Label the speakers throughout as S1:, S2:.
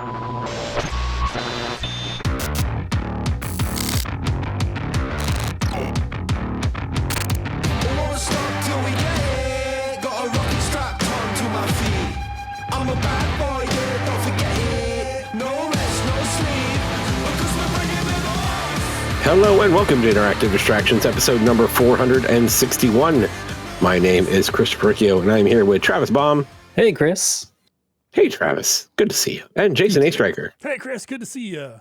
S1: Hello and welcome to Interactive Distractions, episode number 461. My name is Chris Imprethions, and I'm here with Travis Baum.
S2: Hey, Chris.
S1: Hey, Travis. Good to see you. And Jason A. Striker.
S3: Hey, Chris. Good to see you.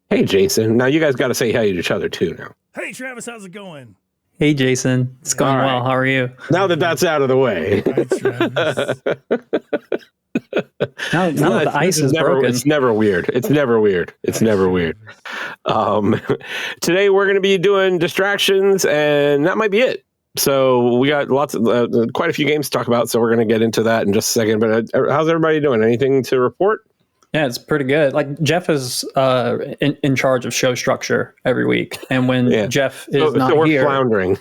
S1: Hey, Jason. Now, you guys got to say hey to each other, too, now.
S3: Hey, Travis. How's it going?
S2: Hey, Jason. It's going well. How are you?
S1: Now that that's out of the way.
S2: Now that the ice is broken.
S1: It's never weird. It's never weird. Today, we're going to be doing distractions, and that might be it. So we got quite a few games to talk about, so we're going to get into that in just a second. But how's everybody doing? Anything to report?
S2: Yeah, it's pretty good. Like, Geoff is in charge of show structure every week, and when Geoff is not
S1: we're
S2: here,
S1: floundering.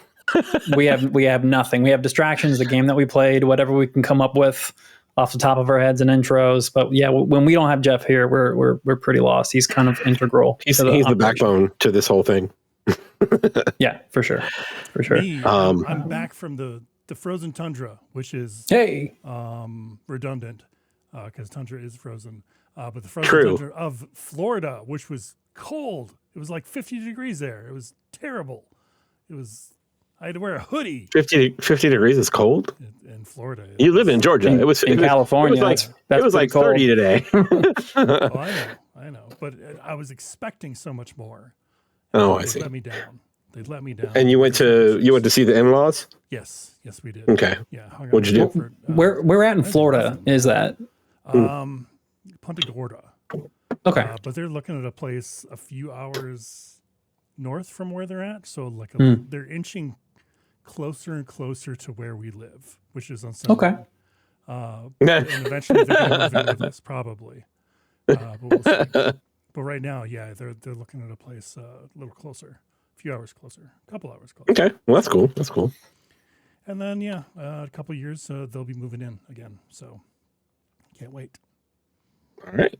S2: we have nothing. We have distractions, the game that we played, whatever we can come up with off the top of our heads and intros. But yeah, when we don't have Geoff here, we're pretty lost. He's kind of integral.
S1: He's the backbone to this whole thing.
S2: Yeah, for sure.
S3: I'm back from the frozen tundra, which is redundant because tundra is frozen. But the frozen tundra of Florida, which was cold. It was like 50 degrees there. It was terrible. I had to wear a hoodie.
S1: 50 degrees is cold?
S3: In Florida.
S1: You live in Georgia.
S2: In California.
S1: It was like 30 today.
S3: Oh, I know. But I was expecting so much more.
S1: Oh, I see.
S3: They let me down.
S1: And you went to see the in-laws?
S3: Yes, we did.
S1: Okay.
S3: Yeah.
S1: What'd you do?
S2: Where at in Florida is that?
S3: Punta Gorda.
S2: Okay.
S3: But they're looking at a place a few hours north from where they're at. So they're inching closer and closer to where we live, which is on Sunday.
S2: Okay.
S3: And eventually they're going to move in with us, probably. But we'll see. But right now, yeah, they're looking at a place a little closer, a few hours closer, a couple hours closer.
S1: Okay, well that's cool.
S3: And then a couple of years they'll be moving in again. So can't wait.
S1: All right.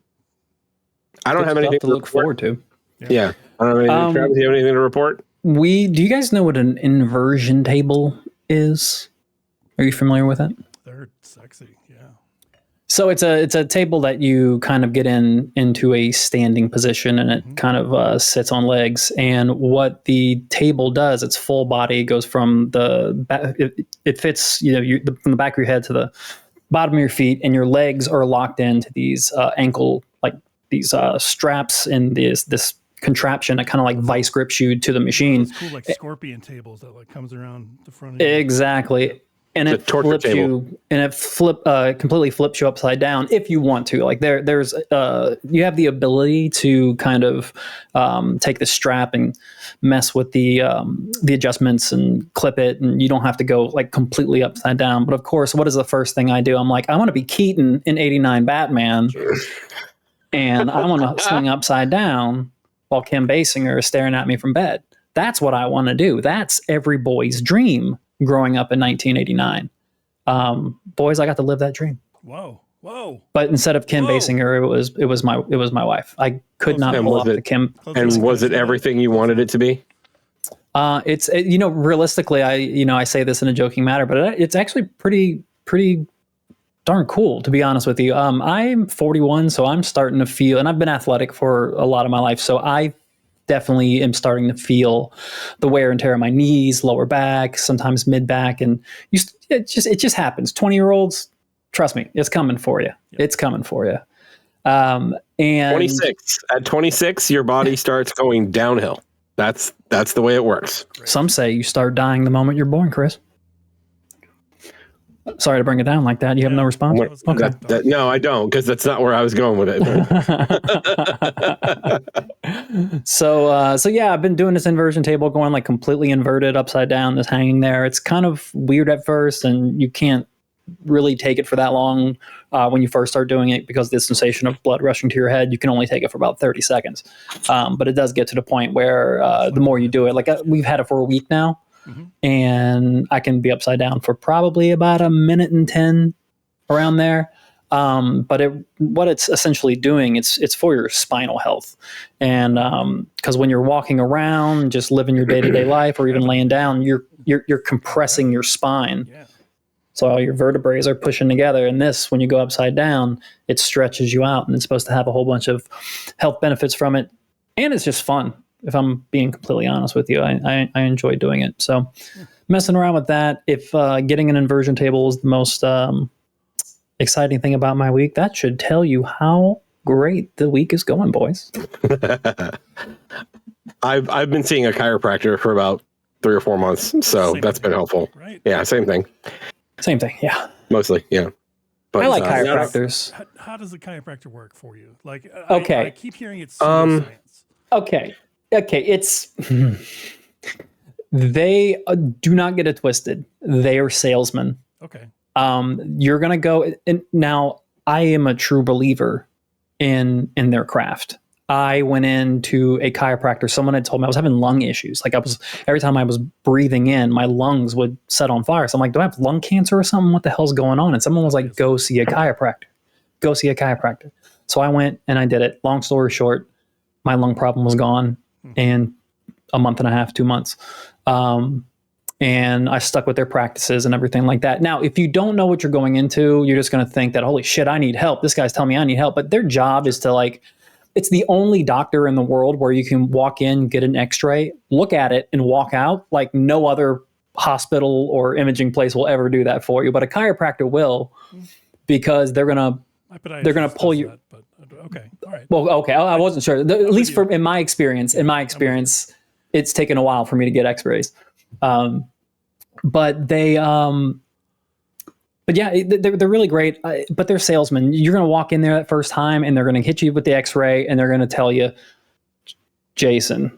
S1: I don't have anything
S2: to look forward to.
S1: Yeah. I don't have anything. Travis, do you have anything to report?
S2: Do you guys know what an inversion table is? Are you familiar with it?
S3: They're sexy, yeah.
S2: So it's a table that you kind of get into a standing position, and it kind of sits on legs. And what the table does, its full body goes from the back. It fits from the back of your head to the bottom of your feet, and your legs are locked into these ankle, like these straps and this contraption that kind of like vice grips you to the machine.
S3: It's cool, like scorpion tables that like comes around the front of you.
S2: Exactly. And it flips you, and it completely flips you upside down if you want to. Like there's you have the ability to kind of take the strap and mess with the adjustments and clip it, and you don't have to go like completely upside down. But of course, what is the first thing I do? I'm like, I want to be Keaton in '89 Batman, and I want to swing upside down while Kim Basinger is staring at me from bed. That's what I want to do. That's every boy's dream. Growing up in 1989, boys, I got to live that dream.
S3: Whoa!
S2: But instead of Kim Basinger, it was my wife. I could not pull off the Kim.
S1: And was it everything you wanted it to be?
S2: It's realistically, I say this in a joking manner, but it's actually pretty darn cool, to be honest with you. I'm 41, so I'm starting to feel, and I've been athletic for a lot of my life, so I definitely am starting to feel the wear and tear on my knees, lower back, sometimes mid back, and it just happens. 20-year-olds, trust me, it's coming for you. Yep. It's coming for you. And
S1: 26. At 26, your body starts going downhill. That's the way it works.
S2: Some say you start dying the moment you're born, Chris. Sorry to bring it down like that. You have no response?
S1: Okay. No, I don't, because that's not where I was going with it.
S2: So yeah, I've been doing this inversion table, going like completely inverted, upside down, just hanging there. It's kind of weird at first, and you can't really take it for that long when you first start doing it, because the sensation of blood rushing to your head, you can only take it for about 30 seconds. But it does get to the point where the more you do it, like we've had it for a week now. Mm-hmm. And I can be upside down for probably about a minute and 10 around there. But what it's essentially doing, it's for your spinal health. And because when you're walking around, just living your day-to-day life, or even laying down, you're compressing your spine.
S3: Yeah.
S2: So all your vertebrae are pushing together. And this, when you go upside down, it stretches you out, and it's supposed to have a whole bunch of health benefits from it. And it's just fun. If I'm being completely honest with you, I enjoy doing it. So messing around with that. If getting an inversion table is the most exciting thing about my week, that should tell you how great the week is going, boys.
S1: I've been seeing a chiropractor for about 3 or 4 months, so that's been helpful.
S3: Right.
S1: Yeah, same thing.
S2: Same thing, yeah.
S1: Mostly, yeah. But,
S2: I like chiropractors.
S3: How does a chiropractor work for you? Like,
S2: okay.
S3: I keep hearing it's science.
S2: Okay, it's they do not get it twisted. They are salesmen.
S3: Okay.
S2: You're gonna go, and now I am a true believer in their craft. I went into a chiropractor. Someone had told me I was having lung issues. Like every time I was breathing in, my lungs would set on fire. So I'm like, do I have lung cancer or something? What the hell's going on? And someone was like, go see a chiropractor. Go see a chiropractor. So I went and I did it. Long story short, my lung problem was gone in a month and a half, 2 months. And I stuck with their practices and everything like that. Now, if you don't know what you're going into, you're just going to think that, holy shit, I need help. This guy's telling me I need help. But their job is to, like, it's the only doctor in the world where you can walk in, get an x-ray, look at it, and walk out. Like, no other hospital or imaging place will ever do that for you. But a chiropractor will, because they're gonna pull you.
S3: That, but okay, all right.
S2: Well, okay, I wasn't sure. At least in my experience, it's taken a while for me to get x-rays. But they, but yeah, they're really great, but they're salesmen. You're going to walk in there that first time and they're going to hit you with the x-ray and they're going to tell you, Jason,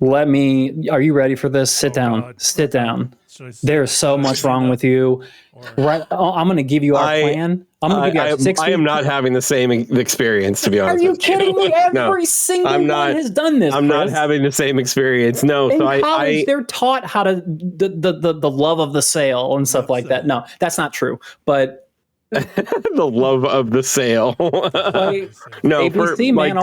S2: are you ready for this? Sit down, God. Sit down. There's so much wrong with you. Right. I'm going to give you our plan. I'm going to give you 6 weeks.
S1: I am not having the same experience, to be honest.
S2: Are you kidding me? Every single one has done this.
S1: I'm not having the same experience. No.
S2: In college, they're taught how to the love of the sale and stuff like that. No, that's not true. But
S1: the love of the sale. No,
S2: ABC, man,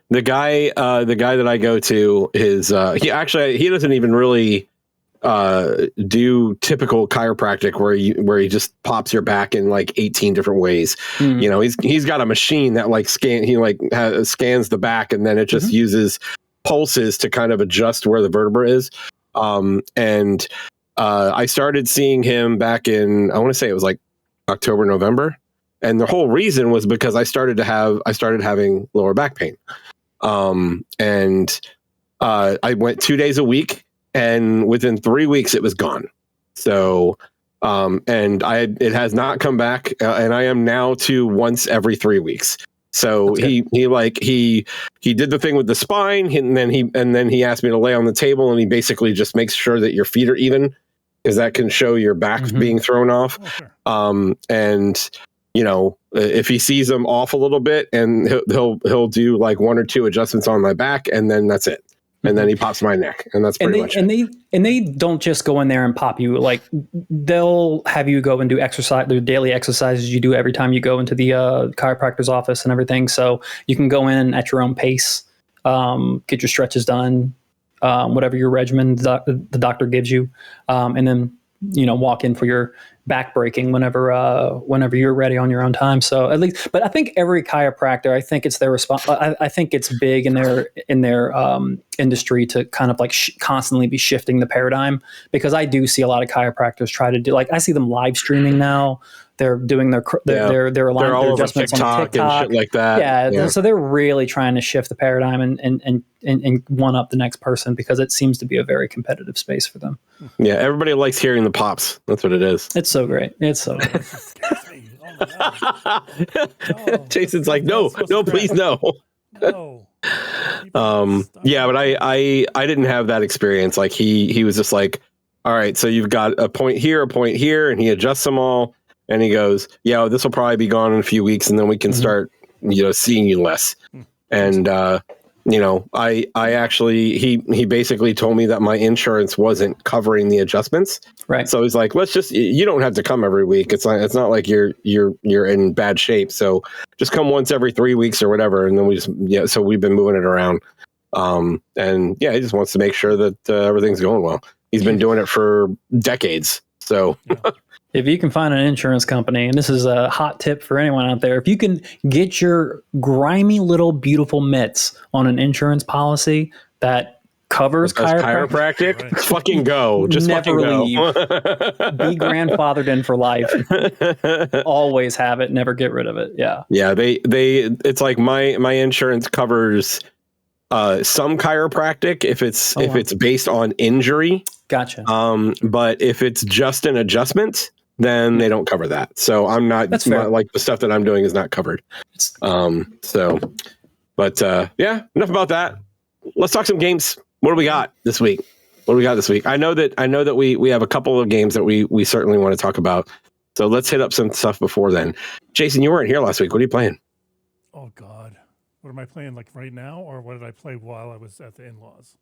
S1: the guy that I go to is he doesn't even really do typical chiropractic where he just pops your back in like 18 different ways. You know, he's got a machine that like scans the back, and then it just uses pulses to kind of adjust where the vertebra is. And I started seeing him back in, I want to say it was like October, November, and the whole reason was because I started having lower back pain. And I went 2 days a week. And within 3 weeks, it was gone. So, and it has not come back. And I am now to once every 3 weeks. So he did the thing with the spine, and then he asked me to lay on the table, and he basically just makes sure that your feet are even, because that can show your back being thrown off. Oh, sure. And you know, if he sees them off a little bit, and he'll do like 1 or 2 adjustments on my back, and then that's it. And then he pops my neck, and that's pretty much it. And they don't just go in there and pop you. Like, they'll have you go and do exercise, the daily exercises you do every time you go into the chiropractor's office and everything. So you can go in at your own pace, get your stretches done, whatever your regimen the doctor gives you, and then, you know, walk in for your back breaking whenever you're ready on your own time. So at least, but I think every chiropractor, I think it's their I think it's big in their industry to kind of like constantly be shifting the paradigm, because I do see a lot of chiropractors try to do, like, I see them live streaming now. They're doing their alignment, their adjustments on TikTok and shit like that.
S2: Yeah. So they're really trying to shift the paradigm and one up the next person, because it seems to be a very competitive space for them.
S1: Yeah, everybody likes hearing the pops. That's what it is.
S2: It's so great. It's so great.
S1: Jason's like, no, please, no.
S3: No.
S1: Yeah, but I didn't have that experience. Like, he was just like, all right, so you've got a point here, and he adjusts them all, and he goes, yeah, this will probably be gone in a few weeks, and then we can start, you know, seeing you less. And I actually he basically told me that my insurance wasn't covering the adjustments.
S2: Right.
S1: So he's like, you don't have to come every week. It's not like you're in bad shape. So just come once every 3 weeks or whatever. And then so we've been moving it around. And yeah, he just wants to make sure that everything's going well. He's been doing it for decades. So
S2: if you can find an insurance company, and this is a hot tip for anyone out there, if you can get your grimy little beautiful mitts on an insurance policy that covers
S1: chiropractic,
S3: right.
S1: Fucking go. Just
S2: never leave. Be grandfathered in for life. Always have it. Never get rid of it. Yeah.
S1: Yeah. It's like my insurance covers some chiropractic if it's based on injury.
S2: Gotcha.
S1: But if it's just an adjustment, then they don't cover that. So I'm not.
S2: That's fair.
S1: Like the stuff that I'm doing is not covered. Yeah. Enough about that. Let's talk some games. What do we got this week? I know that we have a couple of games that we certainly want to talk about. So let's hit up some stuff before then. Jason, you weren't here last week. What are you playing?
S3: Oh God, what am I playing like right now, or what did I play while I was at the in-laws?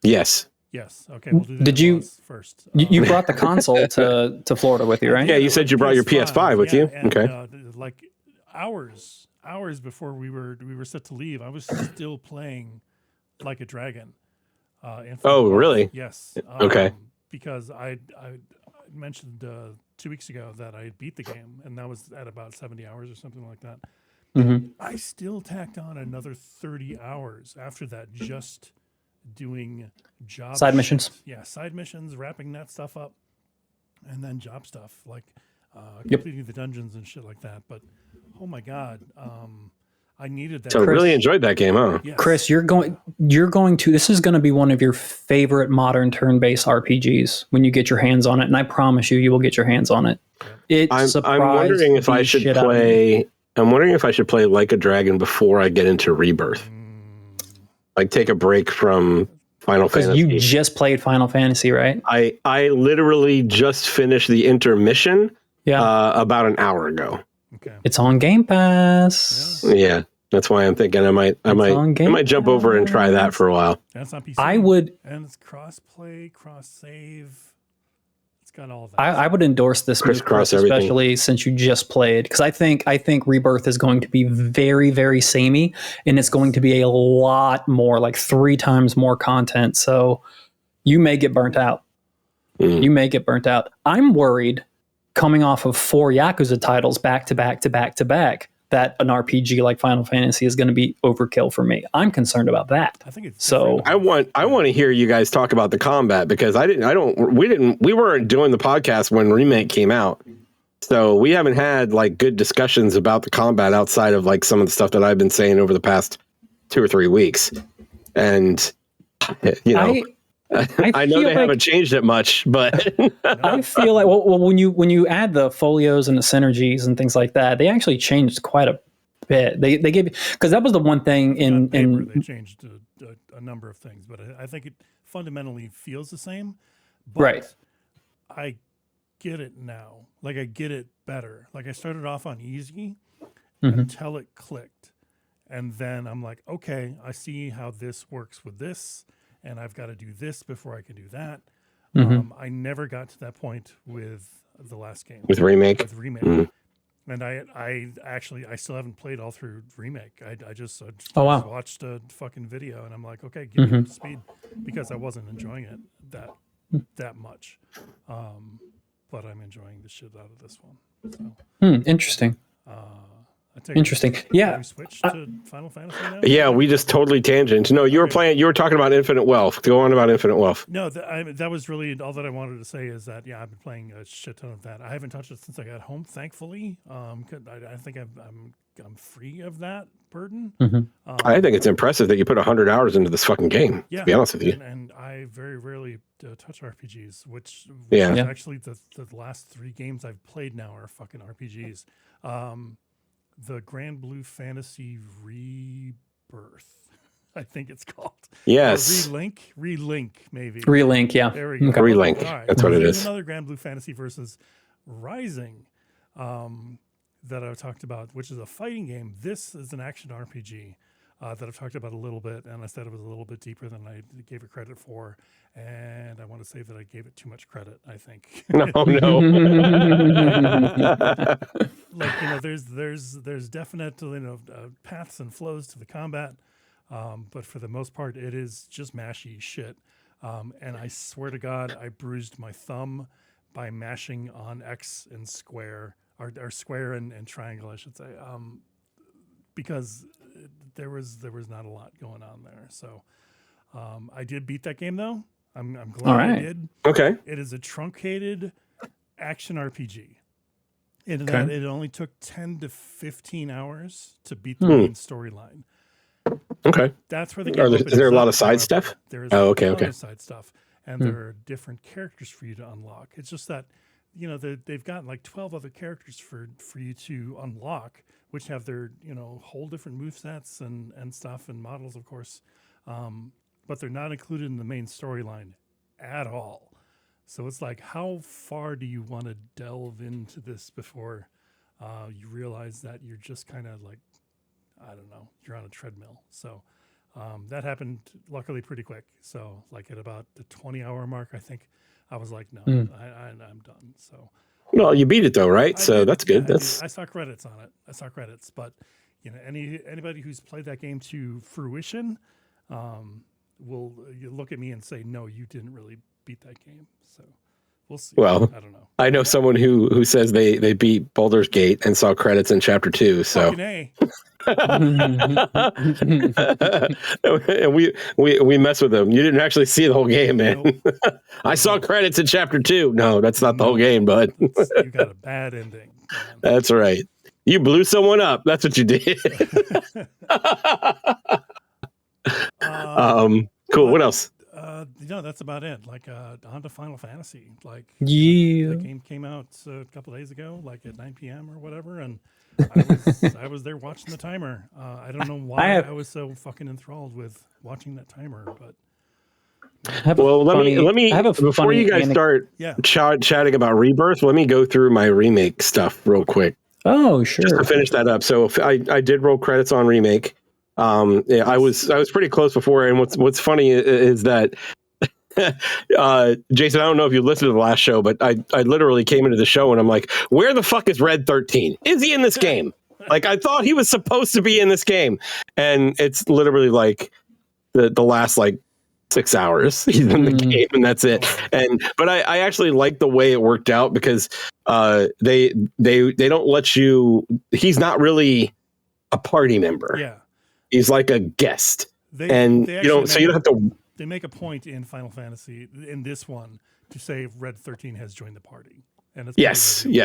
S1: Yes.
S3: Okay. We'll do that.
S2: Did you
S3: first?
S2: You brought the console to Florida with you, right?
S1: Yeah, you said you brought your PS5 with you.
S3: And,
S1: okay.
S3: Like hours before we were set to leave, I was still playing like a dragon.
S1: Oh, really?
S3: Yes.
S1: Okay.
S3: Because I mentioned 2 weeks ago that I beat the game, and that was at about 70 hours or something like that.
S2: Mm-hmm.
S3: I still tacked on another 30 hours after that, just doing job
S2: side missions.
S3: Yeah, side missions, wrapping that stuff up, and then job stuff like completing the dungeons and shit like that. But oh my God, I needed that.
S1: So really enjoyed that game, huh?
S3: Yes.
S2: Chris, you're going to, this is going to be one of your favorite modern turn-based RPGs when you get your hands on it, and I promise you will get your hands on it.
S1: I'm wondering if I should play. I'm wondering if I should play Like a Dragon before I get into Rebirth. Like take a break from Final Fantasy.
S2: Because you just played Final Fantasy, right?
S1: I literally just finished the intermission about an hour ago.
S3: Okay.
S2: It's on Game Pass.
S1: Yeah, that's why I'm thinking I might jump over and try that for a while.
S3: That's on PC. And it's cross-play, cross-save. It's got all that.
S2: I would endorse this move, especially since you just played, because I think Rebirth is going to be very, very samey, and it's going to be a lot more, like 3 times more content. So you may get burnt out. You may get burnt out. I'm worried, coming off of 4 Yakuza titles back to back, that an RPG like Final Fantasy is going to be overkill for me. I'm concerned about that.
S3: I think it's
S2: so.
S1: I want to hear you guys talk about the combat, because we weren't doing the podcast when Remake came out, so we haven't had like good discussions about the combat outside of like some of the stuff that I've been saying over the past 2 or 3 weeks, and I know they haven't changed it much, but
S2: I feel like when you add the folios and the synergies and things like that, they actually changed quite a bit. They gave, because that was the one thing in
S3: they changed a number of things, but I think it fundamentally feels the same. But
S2: right.
S3: I get it now. Like I get it better. Like I started off on easy until it clicked, and then I'm like, okay, I see how this works with this. And I've got to do this before I can do that. I never got to that point with the last game.
S1: With Remake?
S3: With Remake. And I still haven't played all through Remake. I just watched a fucking video, and I'm like, okay, give me up to speed, because I wasn't enjoying it that much. But I'm enjoying the shit out of this one. So,
S2: interesting. Interesting.
S3: Yeah. We switched to Final Fantasy now?
S1: Yeah, we just totally tangent. No, you were talking about Infinite Wealth. Go on about Infinite Wealth.
S3: No, that was really all that I wanted to say, is that, I've been playing a shit ton of that. I haven't touched it since I got home, thankfully. I think I'm free of that burden.
S1: I think it's impressive that you put 100 hours into this fucking game, to be honest with you.
S3: And I very rarely touch RPGs, which
S1: is
S3: actually the last 3 games I've played now are fucking RPGs. The Grand Blue Fantasy Rebirth, I think it's called.
S1: Yes.
S3: Relink, maybe.
S2: Relink, yeah.
S3: There we go.
S1: Relink. Right. That's what it is.
S3: Another Grand Blue Fantasy versus Rising that I've talked about, which is a fighting game. This is an action RPG. that I've talked about a little bit, and I said it was a little bit deeper than I gave it credit for, and I want to say that I gave it too much credit, I think.
S1: No.
S3: Like, there's definite, paths and flows to the combat, but for the most part, it is just mashy shit. And I swear to God, I bruised my thumb by mashing on X and square, or square and triangle, I should say, because there was not a lot going on there. So I did beat that game, though. I'm glad I did.
S1: Okay.
S3: It is a truncated action RPG. In that it only took 10 to 15 hours to beat the main storyline.
S1: Okay.
S3: That's where the game
S1: is there a lot of side stuff?
S3: There is a lot of side stuff. And there are different characters for you to unlock. It's just that, they've got like 12 other characters for you to unlock, which have their, whole different movesets and stuff and models, of course. But they're not included in the main storyline at all. So it's like, how far do you want to delve into this before you realize that you're just kind of like, I don't know, you're on a treadmill. So that happened luckily pretty quick. So like at about the 20-hour mark, I think I was like, no, I'm done. So
S1: well, you beat it though, right? So that's good.
S3: I saw credits on it. But anybody who's played that game to fruition will look at me and say, no, you didn't really beat that game. So we'll see.
S1: Well,
S3: I don't know.
S1: I know someone who says they beat Baldur's Gate and saw credits in Chapter 2. So
S3: and
S1: we mess with them. You didn't actually see the whole game, man.
S3: Nope.
S1: I saw credits in Chapter 2. No, that's not the whole game, bud.
S3: You got a bad ending. Man.
S1: That's right. You blew someone up. That's what you did. Cool. What else?
S3: That's about it. Like on to Final Fantasy. Like
S2: the
S3: game came out a couple days ago, like at 9 p.m. or whatever, and I was there watching the timer. I don't know why I was so fucking enthralled with watching that timer, but.
S1: Let me before you guys start chatting about Rebirth, let me go through my Remake stuff real quick.
S2: Oh, sure.
S1: Just to finish that up. So I did roll credits on Remake. I was pretty close before, and what's funny is that Jason, I don't know if you listened to the last show, but I literally came into the show and I'm like, where the fuck is Red 13? Is he in this game? Like, I thought he was supposed to be in this game, and it's literally like the last like 6 hours he's in the game, and that's it. But I actually like the way it worked out, because they don't let you. He's not really a party member.
S3: Yeah.
S1: He's like a guest,
S3: you
S1: don't have to.
S3: They make a point in Final Fantasy in this one to say Red 13 has joined the party, and it's
S1: yes.
S3: Early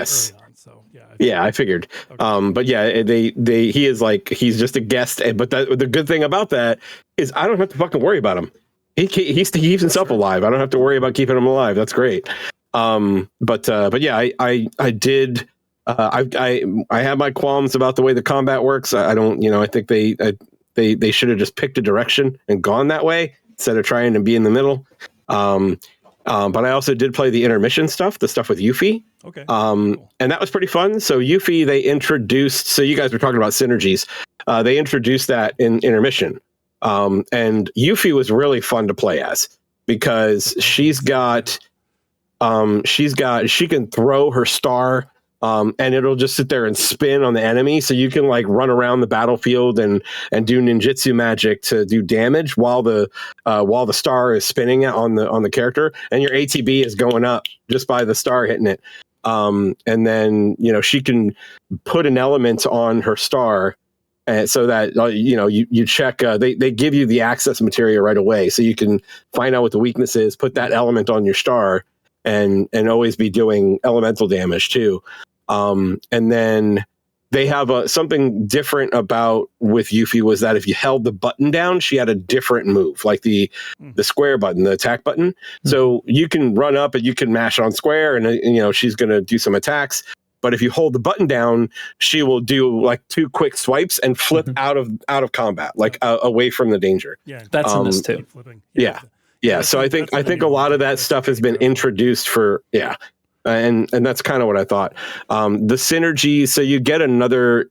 S3: on, so
S1: I figured.
S3: Okay.
S1: But yeah, he is like, he's just a guest. But the good thing about that is I don't have to fucking worry about him. He keeps himself alive. I don't have to worry about keeping him alive. That's great. But yeah, I did. I have my qualms about the way the combat works. I don't, I think they should have just picked a direction and gone that way instead of trying to be in the middle. But I also did play the intermission stuff, the stuff with Yuffie.
S3: Okay.
S1: Cool. And that was pretty fun. So Yuffie, they introduced. So you guys were talking about synergies. They introduced that in intermission. And Yuffie was really fun to play as, because she can throw her star. And it'll just sit there and spin on the enemy, so you can like run around the battlefield and do ninjutsu magic to do damage while the star is spinning on the character, and your ATB is going up just by the star hitting it. And then she can put an element on her star, so that you check. They give you the access material right away, so you can find out what the weakness is, put that element on your star, and always be doing elemental damage too. And then they have something different about with Yuffie was that if you held the button down, she had a different move, like the square button, the attack button. So you can run up and you can mash on square, and she's going to do some attacks. But if you hold the button down, she will do like 2 quick swipes and flip out of combat, like away from the danger.
S3: Yeah,
S2: that's in this too.
S1: Yeah. So I think a lot of that stuff has been introduced for and that's kind of what I thought. The synergy, so you get another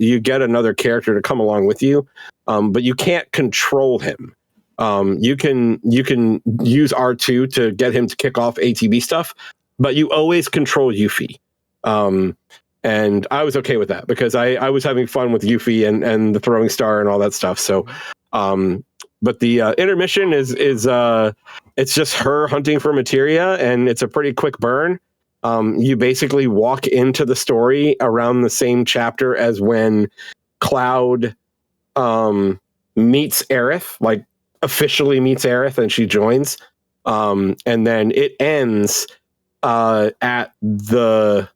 S1: character to come along with you, but you can't control him. You can use R2 to get him to kick off ATB stuff, but you always control Yuffie. And I was okay with that because I was having fun with Yuffie and the throwing star and all that stuff. So, but the intermission is it's just her hunting for materia, and it's a pretty quick burn. You basically walk into the story around the same chapter as when Cloud meets Aerith, like officially meets Aerith, and she joins. And then it ends at the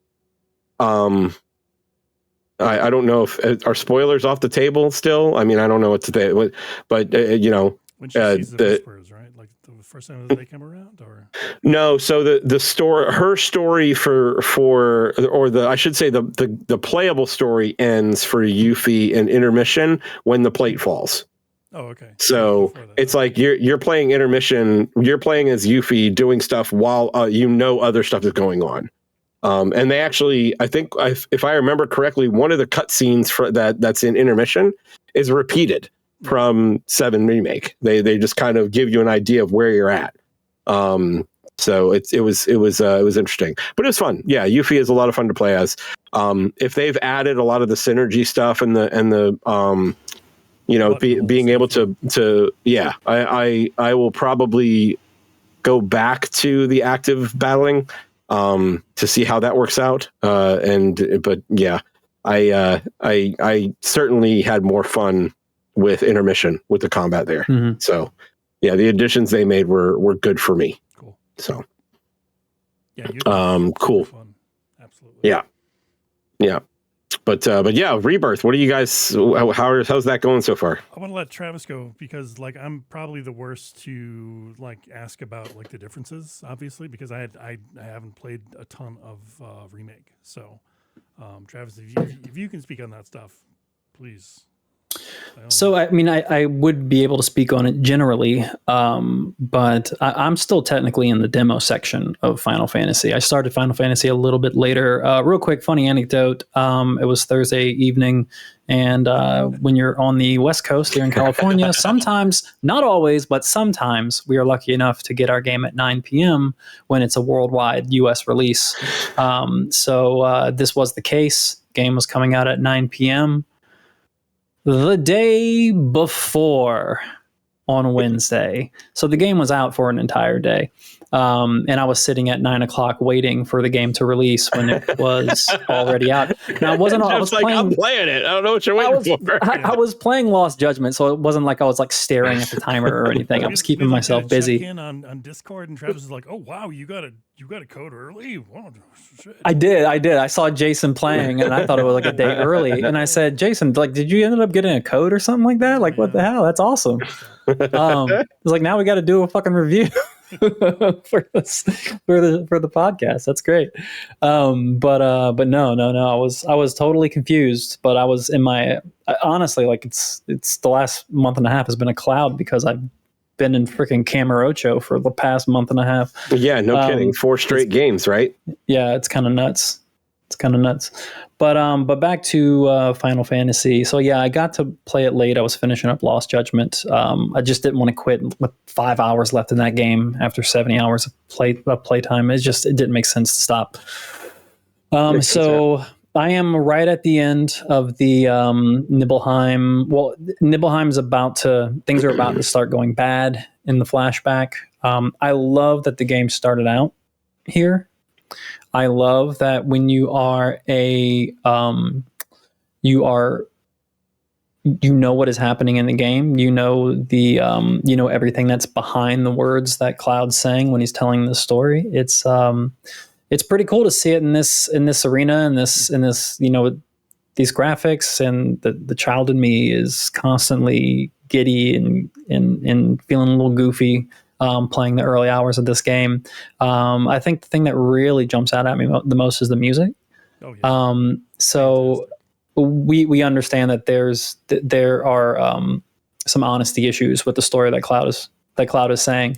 S1: I don't know if are spoilers off the table still. I mean, I don't know what to say, but you know,
S3: when she sees the whispers, right? Like the first time that they come around, or
S1: no? So the story, her story I should say the playable story ends for Yuffie in intermission when the plate falls.
S3: Oh, okay.
S1: So it's like you're playing intermission. You're playing as Yuffie doing stuff while other stuff is going on. And they actually, I think, if I remember correctly, one of the cutscenes that's in intermission is repeated from 7 Remake. They just kind of give you an idea of where you're at. So it was interesting, but it was fun. Yeah, Yuffie is a lot of fun to play as. If they've added a lot of the synergy stuff and the being able to I will probably go back to the active battling to see how that works out. But yeah, I certainly had more fun with intermission with the combat there. Mm-hmm. So yeah, the additions they made were good for me.
S3: Cool.
S1: So
S3: yeah,
S1: cool.
S3: Fun. Absolutely.
S1: Yeah. But yeah, Rebirth. What do you guys? How's that going so far?
S3: I want to let Travis go because I'm probably the worst to ask about the differences, obviously, because I haven't played a ton of Remake. So, Travis, if you can speak on that stuff, please.
S2: So, I mean, I would be able to speak on it generally, but I'm still technically in the demo section of Final Fantasy. I started Final Fantasy a little bit later. Real quick, funny anecdote. It was Thursday evening, and when you're on the West Coast here in California, sometimes, not always, but sometimes we are lucky enough to get our game at 9 p.m. when it's a worldwide U.S. release. So this was the case. Game was coming out at 9 p.m. the day before on Wednesday. So the game was out for an entire day. And I was sitting at 9 o'clock waiting for the game to release when it was already out. Now, it wasn't, I was playing,
S1: I'm playing it. I don't know what you're waiting for.
S2: I was playing Lost Judgment, so it wasn't like I was staring at the timer or anything. I was keeping myself busy.
S3: Check in on Discord, and Travis is like, "Oh wow, you got a code early." Wow, shit.
S2: I did. I saw Jason playing, and I thought it was a day early. And I said, "Jason, did you end up getting a code or something like that? What the hell? That's awesome." It's now we got to do a fucking review. for the podcast. That's great. But no, I was totally confused, but I was in my, honestly, it's the last month and a half has been a cloud because I've been in freaking Camarocho for the past month and a half.
S1: Yeah, no kidding. 4 straight games, right?
S2: Yeah, it's kind of nuts. But back to Final Fantasy. So yeah, I got to play it late. I was finishing up Lost Judgment. I just didn't want to quit with 5 hours left in that game after 70 hours of playtime. It didn't make sense to stop. So I am right at the end of the Nibelheim. Well, Nibelheim's things are about to start going bad in the flashback. I love that the game started out here. I love that when you are you know what is happening in the game. You know everything that's behind the words that Cloud's saying when he's telling the story. It's pretty cool to see it in this arena, in this these graphics, and the child in me is constantly giddy and feeling a little goofy. Playing the early hours of this game. I think the thing that really jumps out at me the most is the music.
S3: Oh, yeah.
S2: So we understand that there are some honesty issues with the story that Cloud is that Cloud is saying.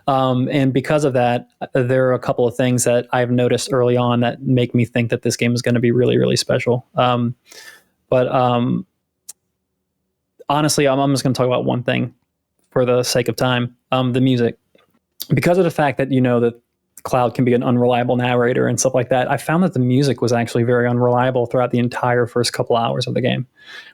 S2: And because of that, there are a couple of things that I've noticed early on that make me think that this game is going to be really, really special. But honestly, I'm just going to talk about one thing for the sake of time, the music. Because of the fact that, that Cloud can be an unreliable narrator and stuff like that, I found that the music was actually very unreliable throughout the entire first couple hours of the game,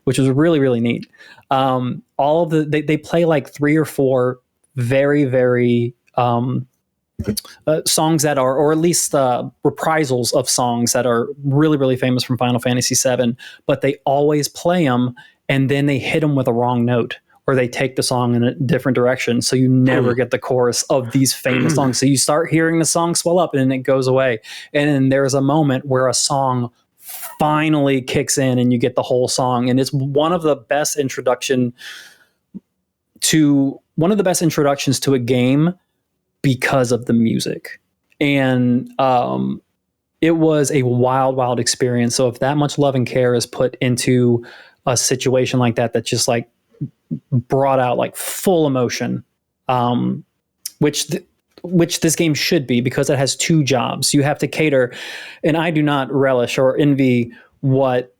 S2: which was really, really neat. They play like 3 or 4 very, very songs that are, or at least reprisals of songs that are really, really famous from Final Fantasy VII, but they always play them and then they hit them with a wrong note, or they take the song in a different direction. So you never get the chorus of these famous songs. So you start hearing the song swell up and then it goes away. And then there's a moment where a song finally kicks in and you get the whole song. And it's one of the best introductions to a game because of the music. And it was a wild, wild experience. So if that much love and care is put into a situation like that, that just like brought out like full emotion, which this game should be, because it has 2 jobs. You have to cater, and I do not relish or envy what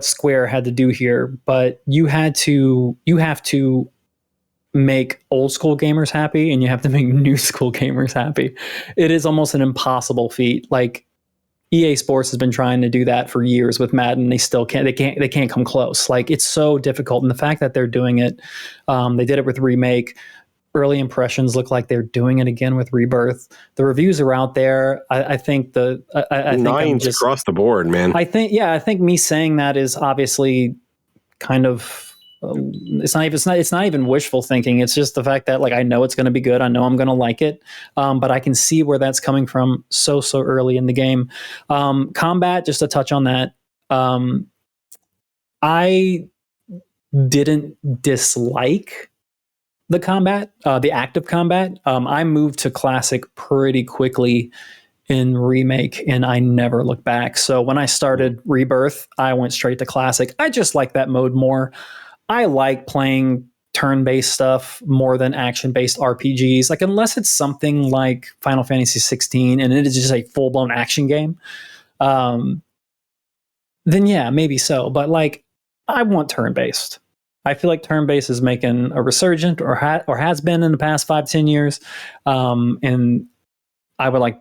S2: Square had to do here, but you have to make old school gamers happy and you have to make new school gamers happy. It is almost an impossible feat. Like EA Sports has been trying to do that for years with Madden. They still can't. They can't come close. Like, it's so difficult. And the fact that they're doing it, they did it with Remake. Early impressions look like they're doing it again with Rebirth. The reviews are out there. I think I think
S1: 9s across the board, man.
S2: I think me saying that is obviously kind of. It's not even wishful thinking. It's just the fact that, like, I know it's going to be good. I know I'm going to like it. But I can see where that's coming from so early in the game. Combat, just to touch on that. I didn't dislike the combat, the active combat. I moved to classic pretty quickly in Remake, and I never looked back. So when I started Rebirth, I went straight to classic. I just like that mode more. I like playing turn-based stuff more than action-based RPGs. Like, unless it's something like Final Fantasy 16 and it is just a full-blown action game, then yeah, maybe so. But like, I want turn-based. I feel like turn-based is making a resurgent, or has been in the past 5-10 years. And I would like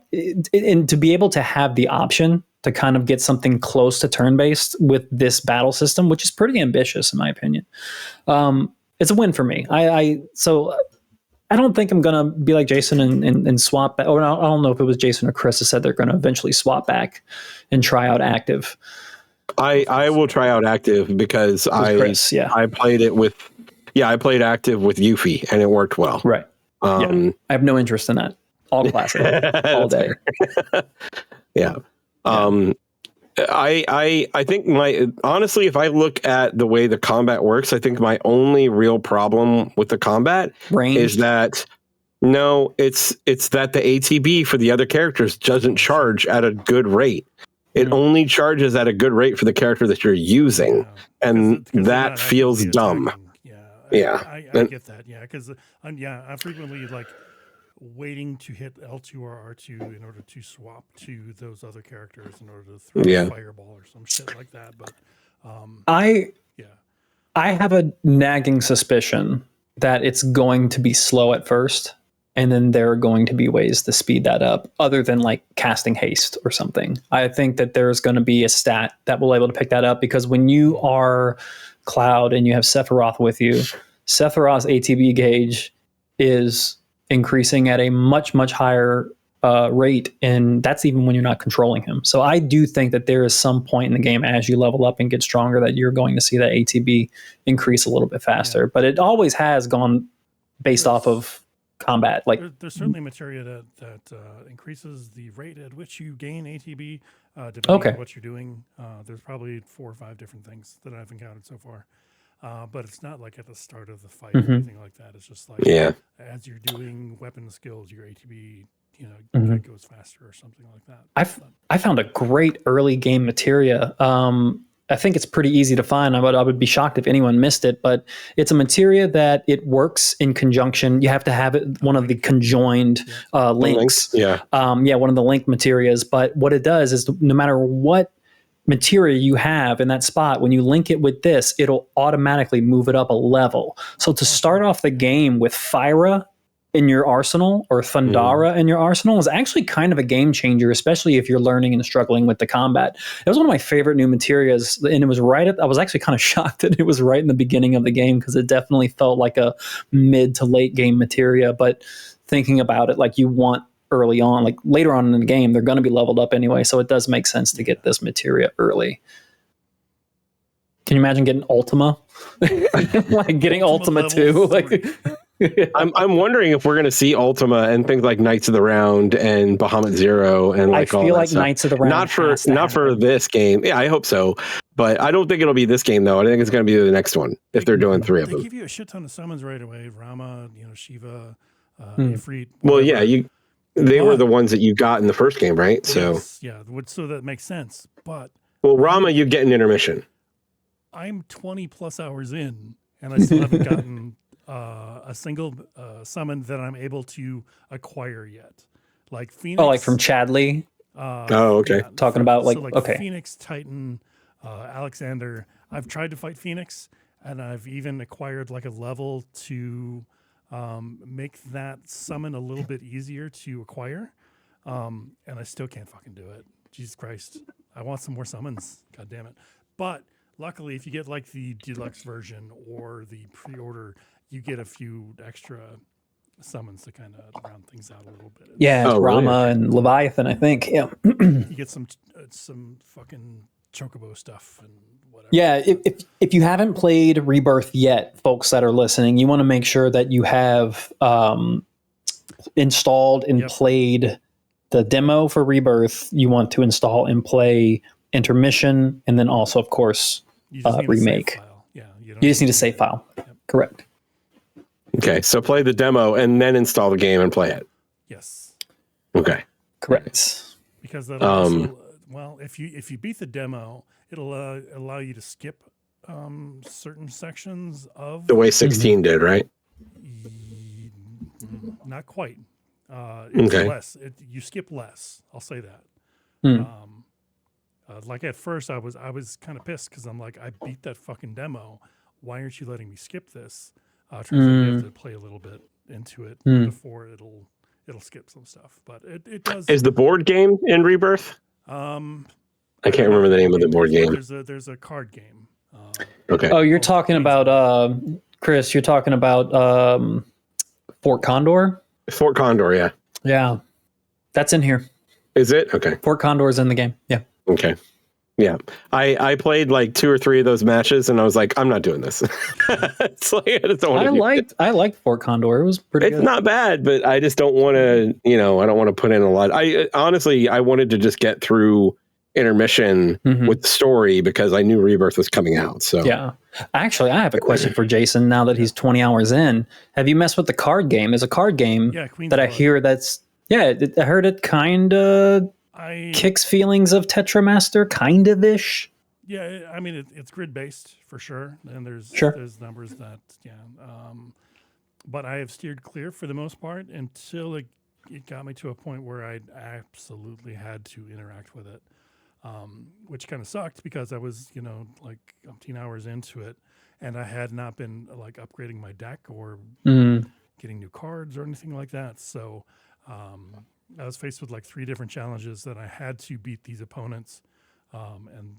S2: and to be able to have the option to kind of get something close to turn-based with this battle system, which is pretty ambitious in my opinion. It's a win for me. So I don't think I'm going to be like Jason and swap back. Or I don't know if it was Jason or Chris that said they're going to eventually swap back and try out active.
S1: I will try out active because I played it with, I played active with Yuffie and it worked well.
S2: Right. I have no interest in that. All classic, all day.
S1: Yeah. I think honestly, if I look at the way the combat works, I think my only real problem with the combat is that it's that the ATB for the other characters doesn't charge at a good rate. It only charges at a good rate for the character that you're using, and that feels dumb.
S3: I get that. Yeah, because I frequently like waiting to hit L2 or R2 in order to swap to those other characters in order to throw a fireball or some shit like that. But
S2: I have a nagging suspicion that it's going to be slow at first, and then there are going to be ways to speed that up other than like casting haste or something. I think that there's going to be a stat that will be able to pick that up, because when you are Cloud and you have Sephiroth with you, Sephiroth's ATB gauge is increasing at a much, much higher rate, and that's even when you're not controlling him. So I do think that there is some point in the game as you level up and get stronger that you're going to see that ATB increase a little bit faster. But it always has gone based off of combat. Like
S3: there's certainly materia that increases the rate at which you gain ATB depending on what you're doing. There's probably 4 or 5 different things that I've encountered so far. But it's not like at the start of the fight or anything like that. It's just like as you're doing weapon skills, your ATB, that goes faster or something like that.
S2: I found a great early game materia. I think it's pretty easy to find. I would be shocked if anyone missed it, but it's a materia that it works in conjunction. You have to have it one of the conjoined links. One of the link materias. But what it does is no matter what materia you have in that spot, when you link it with this, it'll automatically move it up a level. So to start off the game with Fyra in your arsenal or Thundara in your arsenal is actually kind of a game changer, especially if you're learning and struggling with the combat. It was one of my favorite new materias, and it was I was actually kind of shocked that it was right in the beginning of the game, because it definitely felt like a mid to late game materia. But thinking about it, like, you want early on, like later on in the game, they're going to be leveled up anyway, so it does make sense to get this materia early. Can you imagine getting Ultima? Like getting Ultima 2? Like,
S1: I'm wondering if we're going to see Ultima and things like Knights of the Round and Bahamut Zero and like all that. I feel like stuff. Knights of the Round not for this game. Yeah, I hope so, but I don't think it'll be this game though. I think it's going to be the next one if they're doing 3 of them.
S3: They give you a shit ton of summons right away. Rama, Shiva, Ifrit.
S1: Well, yeah, they were the ones that you got in the first game, right? So
S3: so that makes sense. But
S1: Rama, you get an intermission.
S3: I'm 20 plus hours in, and I still haven't gotten a single summon that I'm able to acquire yet. Like Phoenix.
S2: Oh, like from Chadley?
S1: Okay.
S2: Yeah, talking about okay.
S3: Phoenix, Titan, Alexander. I've tried to fight Phoenix, and I've even acquired like a level to make that summon a little bit easier to acquire. And I still can't fucking do it. Jesus Christ. I want some more summons. God damn it. But luckily, if you get like the deluxe version or the pre-order, you get a few extra summons to kind of round things out a little bit.
S2: Yeah, Rama and Leviathan, I think. Yeah,
S3: you get some fucking chocobo stuff and whatever.
S2: Yeah, if you haven't played Rebirth yet, folks that are listening, you want to make sure that you have installed and played the demo for Rebirth. You want to install and play Intermission, and then also, of course, Remake. You just need a save file. Yep. Correct.
S1: Okay, so play the demo and then install the game and play it.
S3: Yes.
S2: Okay. Correct.
S3: Because that also, if you beat the demo, it'll allow you to skip certain sections of
S1: the way 16 did, right?
S3: Not quite. It's less. You skip less. I'll say that. Like at first, I was kind of pissed because I'm like, I beat that fucking demo. Why aren't you letting me skip this? Turns out you have to play a little bit into it before it'll skip some stuff. But it does.
S1: Is the board game in Rebirth? I can't remember the name of the board game.
S3: There's a card game.
S1: Okay.
S2: Oh, you're talking about Chris. You're talking about Fort Condor.
S1: Fort Condor, yeah.
S2: Yeah, that's in here.
S1: Is it? Okay.
S2: Fort Condor is in the game. Yeah.
S1: Okay. Yeah. I played like 2 or 3 of those matches and I was like, I'm not doing this. It's like, I just don't want to
S2: I liked Fort Condor. It was pretty good.
S1: It's not bad, but I just don't want to, I don't want to put in a lot. I wanted to just get through Intermission with the story because I knew Rebirth was coming out. So
S2: yeah. Actually, I have a question for Jason now that he's 20 hours in. Have you messed with the card game? There's a card game that I hear I heard it kind of kicks feelings of Tetramaster, kind of ish.
S3: Yeah, I mean it's grid based for sure, and there's numbers that but I have steered clear for the most part until it got me to a point where I absolutely had to interact with it, which kind of sucked because I was like umpteen hours into it, and I had not been like upgrading my deck or getting new cards or anything like that. So I was faced with like 3 different challenges that I had to beat these opponents, and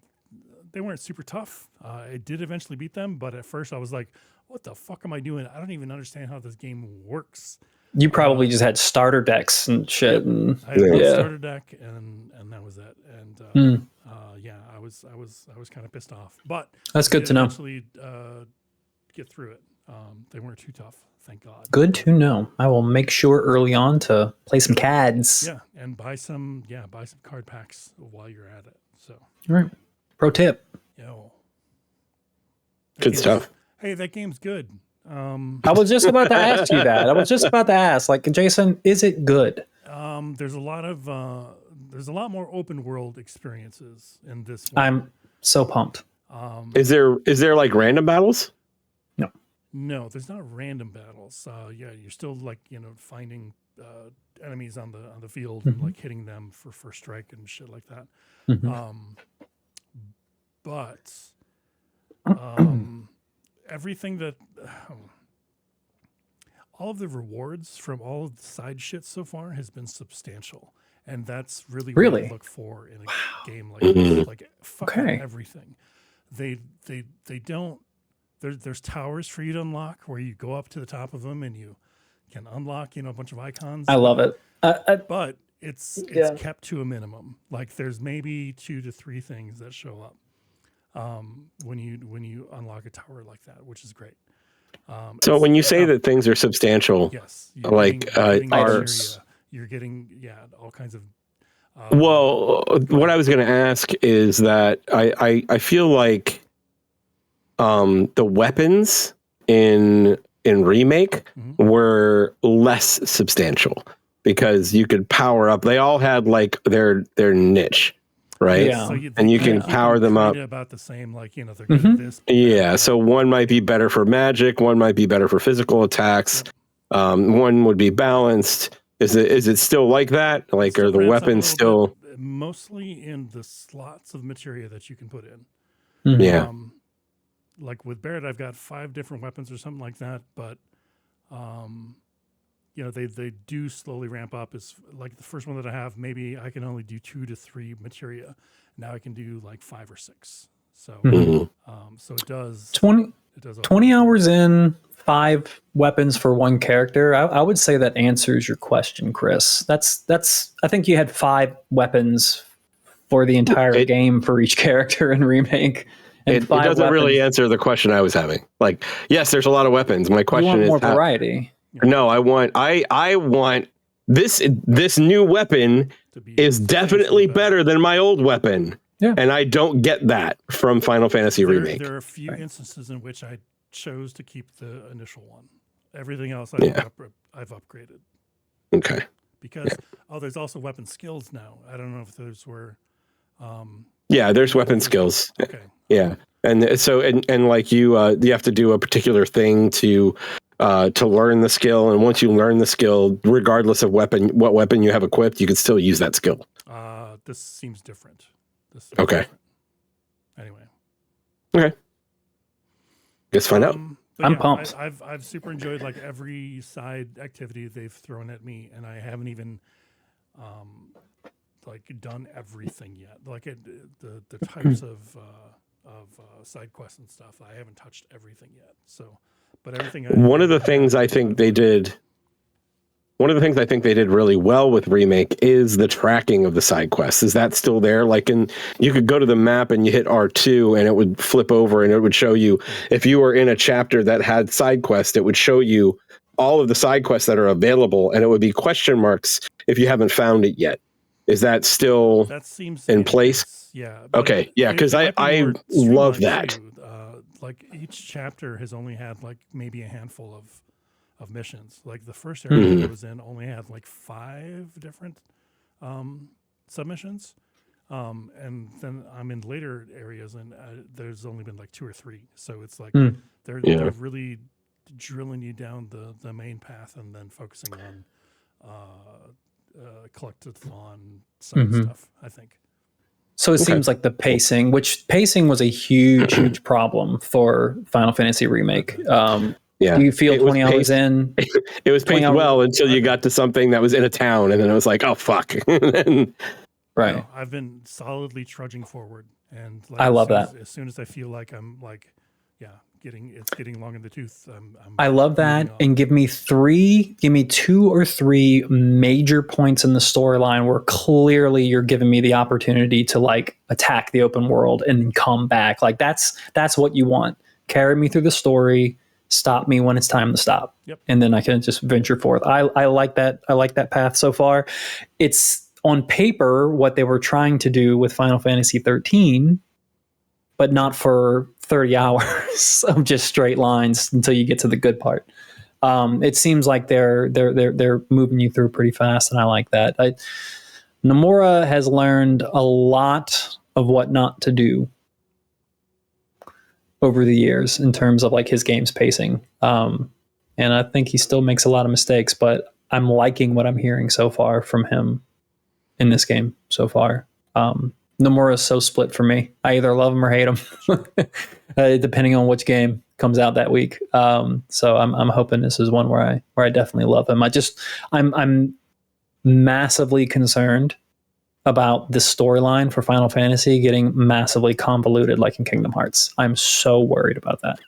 S3: they weren't super tough. I did eventually beat them, but at first I was like, what the fuck am I doing? I don't even understand how this game works.
S2: You probably just had starter decks and shit.
S3: I had a starter deck, and that was it. And I was kind of pissed off. But
S2: that's good to know.
S3: Eventually, get through it. They weren't too tough, thank God.
S2: Good to know. I will make sure early on to play some CADs.
S3: Yeah, and buy some card packs while you're at it. So,
S2: all right. Pro tip.
S3: Yo.
S1: Good stuff.
S3: Hey, that game's good.
S2: I was just about to ask you that. I was just about to ask, like, Jason, is it good?
S3: There's a lot more open world experiences in this one.
S2: I'm so pumped.
S1: Is there like random battles?
S3: No, there's not random battles. Yeah, you're still like, finding enemies on the field and like hitting them for first strike and shit like that. But everything that all of the rewards from all of the side shit so far has been substantial, and that's really what I look for in a game like this. Like fucking everything. They don't. There's towers for you to unlock where you go up to the top of them and you can unlock, a bunch of icons.
S2: I love it.
S3: But it's kept to a minimum. Like there's maybe 2 to 3 things that show up when you unlock a tower like that, which is great.
S1: So when you say that things are substantial,
S3: yes, you're getting all kinds of.
S1: Well, what I was going to ask is that I feel like the weapons in Remake were less substantial because you could power up. They all had like their niche, right?
S2: Yeah.
S3: So
S1: and you can power them up.
S3: About the same, like they're good at this.
S1: Yeah. So one might be better for magic. One might be better for physical attacks. One would be balanced. Is it still like that? Like, are the weapons still
S3: mostly in the slots of materia that you can put in?
S1: Yeah.
S3: Like with Barrett, I've got 5 different weapons or something like that, but they do slowly ramp up. Is like the first one that I have, maybe I can only do 2 to 3 materia. Now I can do like 5 or 6. So so it does
S2: 20 hours in, 5 weapons for one character. I would say that answers your question, Chris. That's I think you had 5 weapons for the entire game for each character in Remake.
S1: It doesn't really answer the question I was having. Like, yes, there's a lot of weapons. My question is
S2: more variety.
S1: No, I want this new weapon is definitely better than my old weapon.
S2: Yeah.
S1: And I don't get that from Final Fantasy Remake.
S3: There are a few instances in which I chose to keep the initial one. Everything else I've upgraded.
S1: Okay.
S3: Because there's also weapon skills now. I don't know if those were
S1: there's weapon skills.
S3: Okay.
S1: Yeah. And so and like you have to do a particular thing to learn the skill, and once you learn the skill, regardless of what weapon you have equipped, you can still use that skill.
S3: This seems different.
S1: Okay.
S3: Anyway.
S1: Okay. Guess find out.
S2: I'm pumped.
S3: I've super enjoyed like every side activity they've thrown at me, and I haven't even like done everything yet. Like the types of side quests and stuff, I haven't touched everything yet. So, but everything. One of the things I think they did really well with Remake is the tracking of the side quests. Is that still there? Like, you could go to the map and you hit R2 and it would flip over and it would show you, if you were in a chapter that had side quests, it would show you all of the side quests that are available, and it would be question marks if you haven't found it yet. Is that still in place? Yeah.
S1: Okay. Yeah. Because I love that.
S3: Like each chapter has only had like maybe a handful of missions. Like the first area that I was in only had like 5 different submissions. And then I'm in later areas and there's only been like 2 or 3. So it's like they're really drilling you down the main path and then focusing on collectathon stuff, I think.
S2: So it seems like the pacing was a huge problem for Final Fantasy Remake. Do you feel 20 hours in?
S1: It was paced well until you got to something that was in a town, and then it was like, oh fuck.
S2: Right.
S3: No, I've been solidly trudging forward, and like,
S2: I love that.
S3: As soon as I feel like I'm like, getting long in the tooth.
S2: I love that, and give me 2 or 3 major points in the storyline where clearly you're giving me the opportunity to like attack the open world and come back. Like that's what you want. Carry me through the story. Stop me when it's time to stop.
S3: Yep.
S2: And then I can just venture forth. I like that. I like that path so far. It's on paper what they were trying to do with Final Fantasy 13, but not for 30 hours of just straight lines until you get to the good part. It seems like they're moving you through pretty fast, and I like that. Nomura has learned a lot of what not to do over the years in terms of like his game's pacing. And I think he still makes a lot of mistakes, but I'm liking what I'm hearing so far from him in this game so far. Nomura is so split for me. I either love him or hate him, depending on which game comes out that week. So I'm hoping this is one where I definitely love him. I'm massively concerned about the storyline for Final Fantasy getting massively convoluted like in Kingdom Hearts. I'm so worried about that.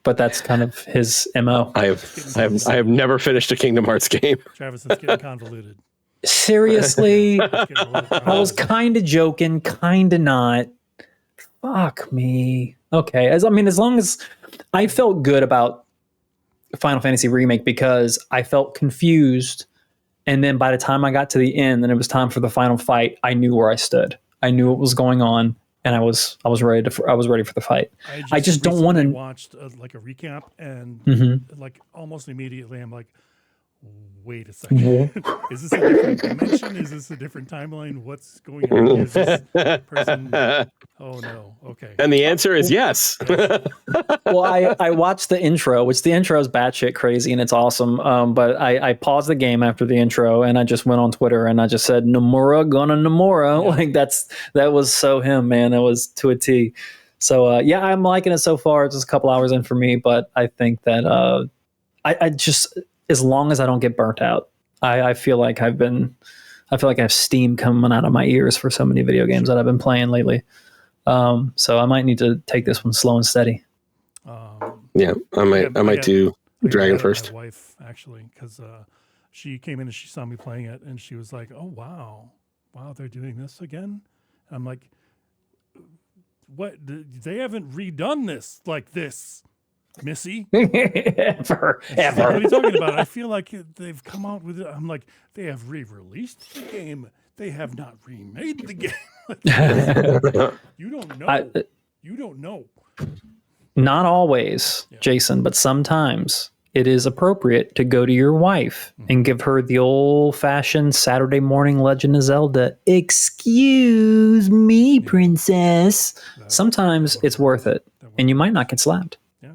S2: But that's kind of his MO.
S1: I have never finished a Kingdom Hearts game.
S3: Travis, it's getting convoluted.
S2: Seriously, I was kind of joking, kind of not. Fuck me. Okay, as long as I felt good about Final Fantasy Remake because I felt confused, and then by the time I got to the end and it was time for the final fight, I knew where I stood. I knew what was going on, and I was ready for the fight. I just don't want to
S3: watched like a recap, and like almost immediately I'm like, wait a second. Is this a different dimension? Is this a different timeline? What's going on? Is this person? Oh no. Okay.
S1: And the answer is yes.
S2: Well, I watched the intro, which the intro is batshit crazy and it's awesome. But I paused the game after the intro and I just went on Twitter and I just said, Nomura gonna Nomura. Yeah. Like that was so him, man. That was to a T. So yeah, I'm liking it so far. It's just a couple hours in for me, but I think that I just, as long as I don't get burnt out, I feel like I have steam coming out of my ears for so many video games that I've been playing lately. So I might need to take this one slow and steady.
S1: Yeah, I might do Dragon first.
S3: My wife actually, because she came in and she saw me playing it, and she was like, "Oh wow, they're doing this again." And I'm like, "What? They haven't redone this like this, Missy."
S2: ever.
S3: What are you talking about? I feel like they've come out with it. I'm like, they have re-released the game. They have not remade the game. You don't know. You don't know.
S2: Not always, yeah. Jason, but sometimes it is appropriate to go to your wife and give her the old-fashioned Saturday morning Legend of Zelda. Excuse me, princess. Sometimes it's worth it, and you might not get slapped.
S3: Yeah.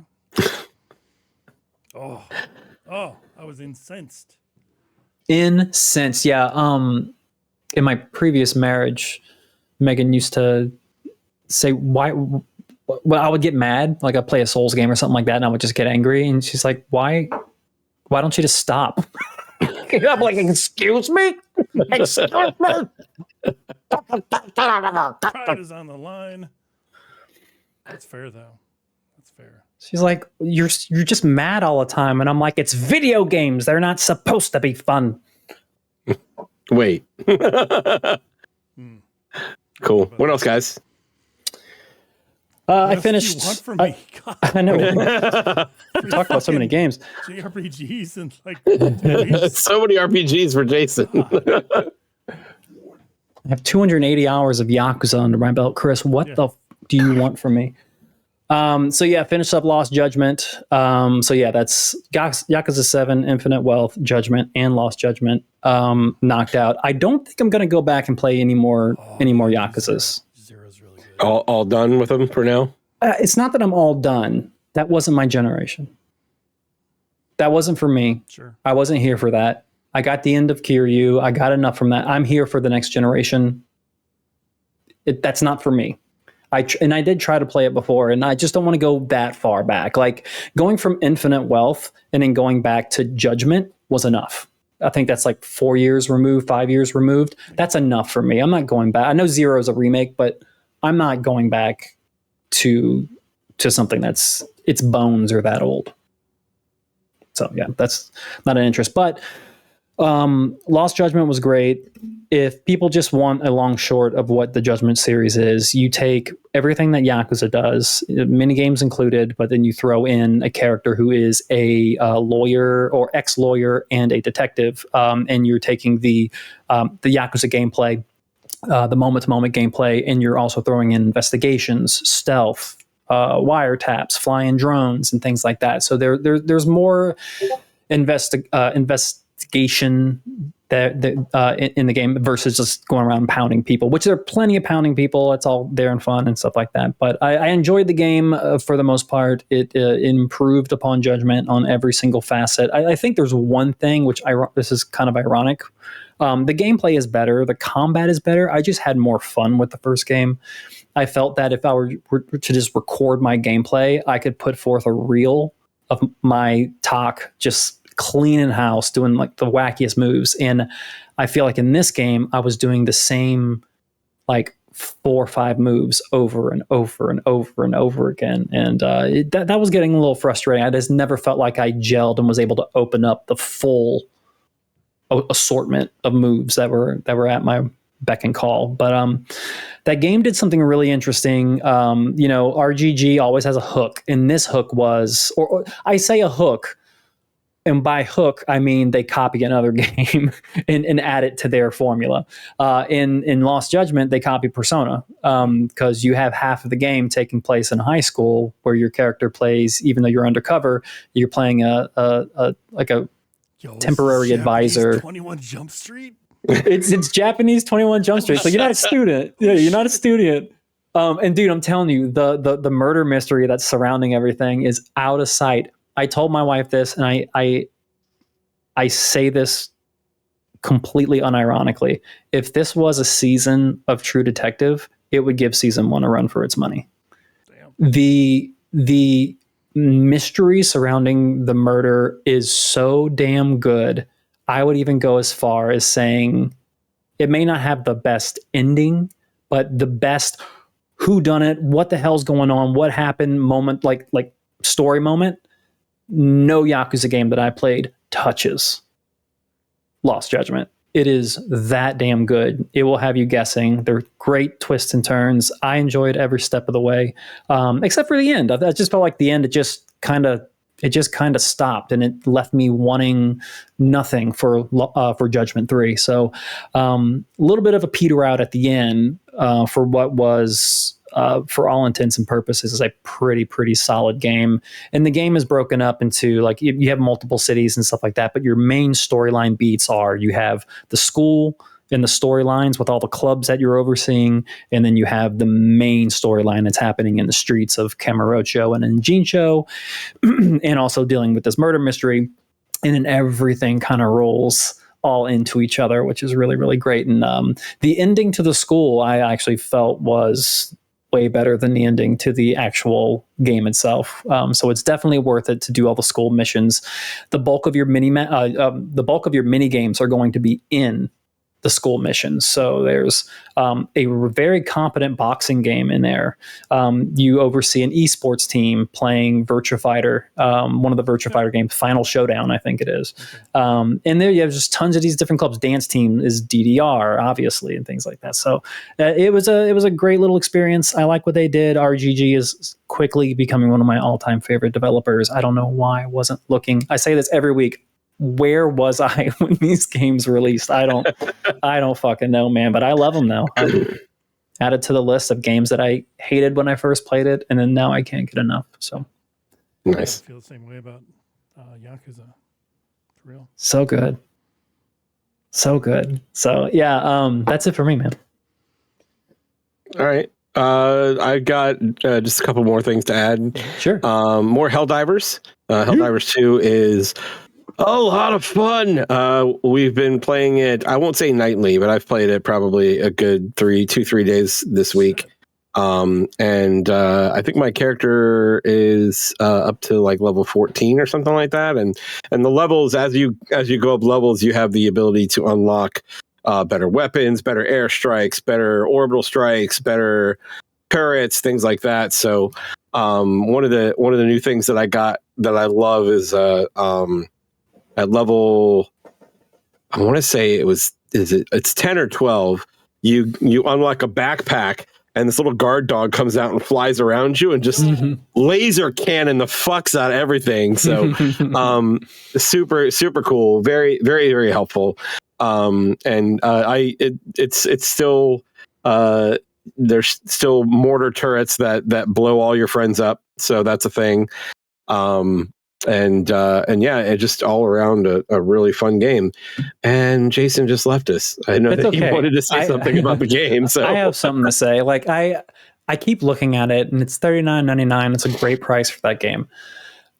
S3: Oh, I was incensed.
S2: Incensed, yeah. In my previous marriage, Megan used to say, why? Well, I would get mad, like I'd play a Souls game or something like that, and I would just get angry. And she's like, why don't you just stop? I'm like, excuse me? Excuse me?
S3: Pride is on the line. That's fair, though. That's fair.
S2: She's like, you're just mad all the time. And I'm like, it's video games. They're not supposed to be fun.
S1: Wait. Cool. What else, guys?
S2: I finished.
S3: You want from me?
S2: I know. We talked about so many games.
S3: JRPGs and like
S1: so many RPGs for Jason.
S2: I have 280 hours of Yakuza under my belt, Chris. What the do you want from me? So yeah, finished up Lost Judgment. So yeah, that's Yakuza 7, Infinite Wealth, Judgment, and Lost Judgment. Knocked out. I don't think I'm going to go back and play any more Yakuzas.
S3: Zero's really good.
S1: All done with them for now?
S2: It's not that I'm all done. That wasn't my generation. That wasn't for me.
S3: Sure.
S2: I wasn't here for that. I got the end of Kiryu. I got enough from that. I'm here for the next generation. That's not for me. I did try to play it before, and I just don't want to go that far back. Like going from Infinite Wealth and then going back to Judgment was enough. I think that's like 4 years removed, 5 years removed. That's enough for me. I'm not going back. I know Zero is a remake, but I'm not going back to something that's its bones are that old. So yeah, that's not an interest. But Lost Judgment was great. If people just want a long short of what the Judgment series is, you take everything that Yakuza does, mini games included, but then you throw in a character who is a lawyer or ex-lawyer and a detective, and you're taking the Yakuza gameplay, the moment-to-moment gameplay, and you're also throwing in investigations, stealth, wiretaps, flying drones, and things like that. So there's more investigation in the game versus just going around pounding people, which there are plenty of pounding people. It's all there and fun and stuff like that. But I enjoyed the game for the most part. It improved upon Judgment on every single facet. I think there's one thing which this is kind of ironic. The gameplay is better. The combat is better. I just had more fun with the first game. I felt that if I were to just record my gameplay, I could put forth a reel of my talk just cleaning house, doing like the wackiest moves. And I feel like in this game, I was doing the same like 4 or 5 moves over and over and over and over again. And that was getting a little frustrating. I just never felt like I gelled and was able to open up the full assortment of moves that were at my beck and call. But that game did something really interesting. RGG always has a hook, and this hook was, or I say a hook, and by hook, I mean they copy another game and add it to their formula. In Lost Judgment, they copy Persona because you have half of the game taking place in high school, where your character plays, even though you're undercover, you're playing a temporary advisor.
S3: 21 Jump Street.
S2: It's Japanese 21 Jump Street. So you're not a student. Yeah, you're not a student. And dude, I'm telling you, the murder mystery that's surrounding everything is out of sight. I told my wife this, and I say this completely unironically. If this was a season of True Detective, it would give season 1 a run for its money. Damn. The mystery surrounding the murder is so damn good. I would even go as far as saying it may not have the best ending, but the best whodunit, what the hell's going on, what happened moment, like story moment. No Yakuza game that I played touches Lost Judgment. It is that damn good. It will have you guessing. They're great twists and turns. I enjoyed every step of the way, except for the end. I just felt like the end, it just kind of stopped, and it left me wanting nothing for Judgment 3. So a little bit of a peter out at the end for what was, for all intents and purposes, is a pretty solid game. And the game is broken up into, like, you have multiple cities and stuff like that, but your main storyline beats are, you have the school and the storylines with all the clubs that you're overseeing, and then you have the main storyline that's happening in the streets of Kamurocho and in Jincho, and also dealing with this murder mystery. And then everything kind of rolls all into each other, which is really, really great. And the ending to the school, I actually felt was way better than the ending to the actual game itself. So it's definitely worth it to do all the school missions. The bulk of your mini games are going to be in the school missions. So there's a very competent boxing game in there. You oversee an esports team playing Virtua Fighter, one of the Virtua Fighter games, Final Showdown, I think it is. And there you have just tons of these different clubs. Dance team is DDR, obviously, and things like that. So it was a great little experience. I like what they did. RGG is quickly becoming one of my all-time favorite developers. I don't know why I wasn't looking. I say this every week. Where was I when these games released? I don't fucking know, man, but I love them now. I'm added to the list of games that I hated when I first played it, and then now I can't get enough. So
S1: nice.
S3: I feel the same way about Yakuza. For real.
S2: So good. So yeah, that's it for me, man.
S1: All right. I got just a couple more things to add.
S2: Sure.
S1: More Helldivers. Helldivers 2 is a lot of fun. We've been playing it, I won't say nightly, but I've played it probably a good 3 days this week. And I think my character is up to like level 14 or something like that. And the levels, as you go up levels, you have the ability to unlock better weapons, better airstrikes, better orbital strikes, better turrets, things like that. So one of the new things that I got that I love is at level, I want to say it's 10 or 12, you unlock a backpack, and this little guard dog comes out and flies around you and just laser cannon the fucks out of everything. So super cool, very, very, very helpful. It's still there's still mortar turrets that blow all your friends up, so that's a thing. yeah, it just all around a really fun game. And Jason just left us. I know that he wanted to say something about the game. So
S2: I have something to say. Like I keep looking at it, and it's $39.99. It's a great price for that game.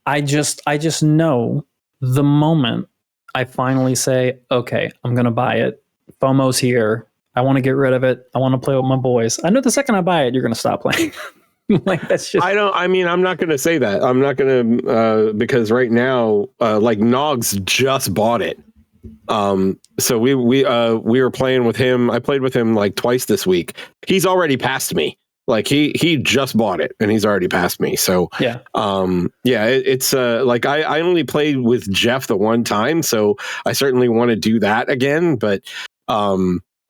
S2: I just know the moment I finally say, okay, I'm gonna buy it. FOMO's here. I want to get rid of it. I want to play with my boys. I know the second I buy it, you're gonna stop playing. Like that's just.
S1: I'm not going to say that. I'm not going to because right now, like Nogs just bought it. So we were playing with him. I played with him like twice this week. He's already passed me. Like he just bought it and he's already passed me. So
S2: yeah,
S1: it's like I only played with Geoff the one time, so I certainly want to do that again. But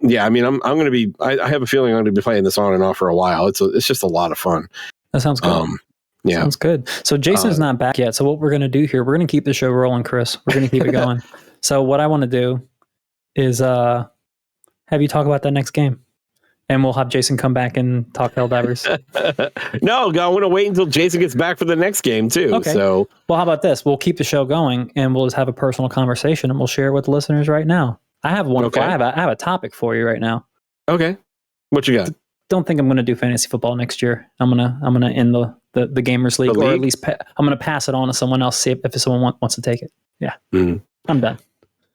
S1: yeah, I mean, I'm going to be. I have a feeling I'm going to be playing this on and off for a while. It's just a lot of fun.
S2: That sounds good.
S1: Yeah,
S2: sounds good. So Jason's not back yet. So what we're going to do here, we're going to keep the show rolling, Chris. We're going to keep it going. So what I want to do is have you talk about that next game, and we'll have Jason come back and talk Helldivers.
S1: No, I want to wait until Jason gets back for the next game too.
S2: Okay.
S1: So
S2: well, how about this? We'll keep the show going, and we'll just have a personal conversation, and we'll share it with the listeners right now. I have one.
S1: Okay.
S2: I have a topic for you right now.
S1: Okay, what you got?
S2: Don't think I'm going to do fantasy football next year. I'm gonna end the Gamers League, or at least I'm going to pass it on to someone else. See if someone wants to take it. Yeah, I'm done.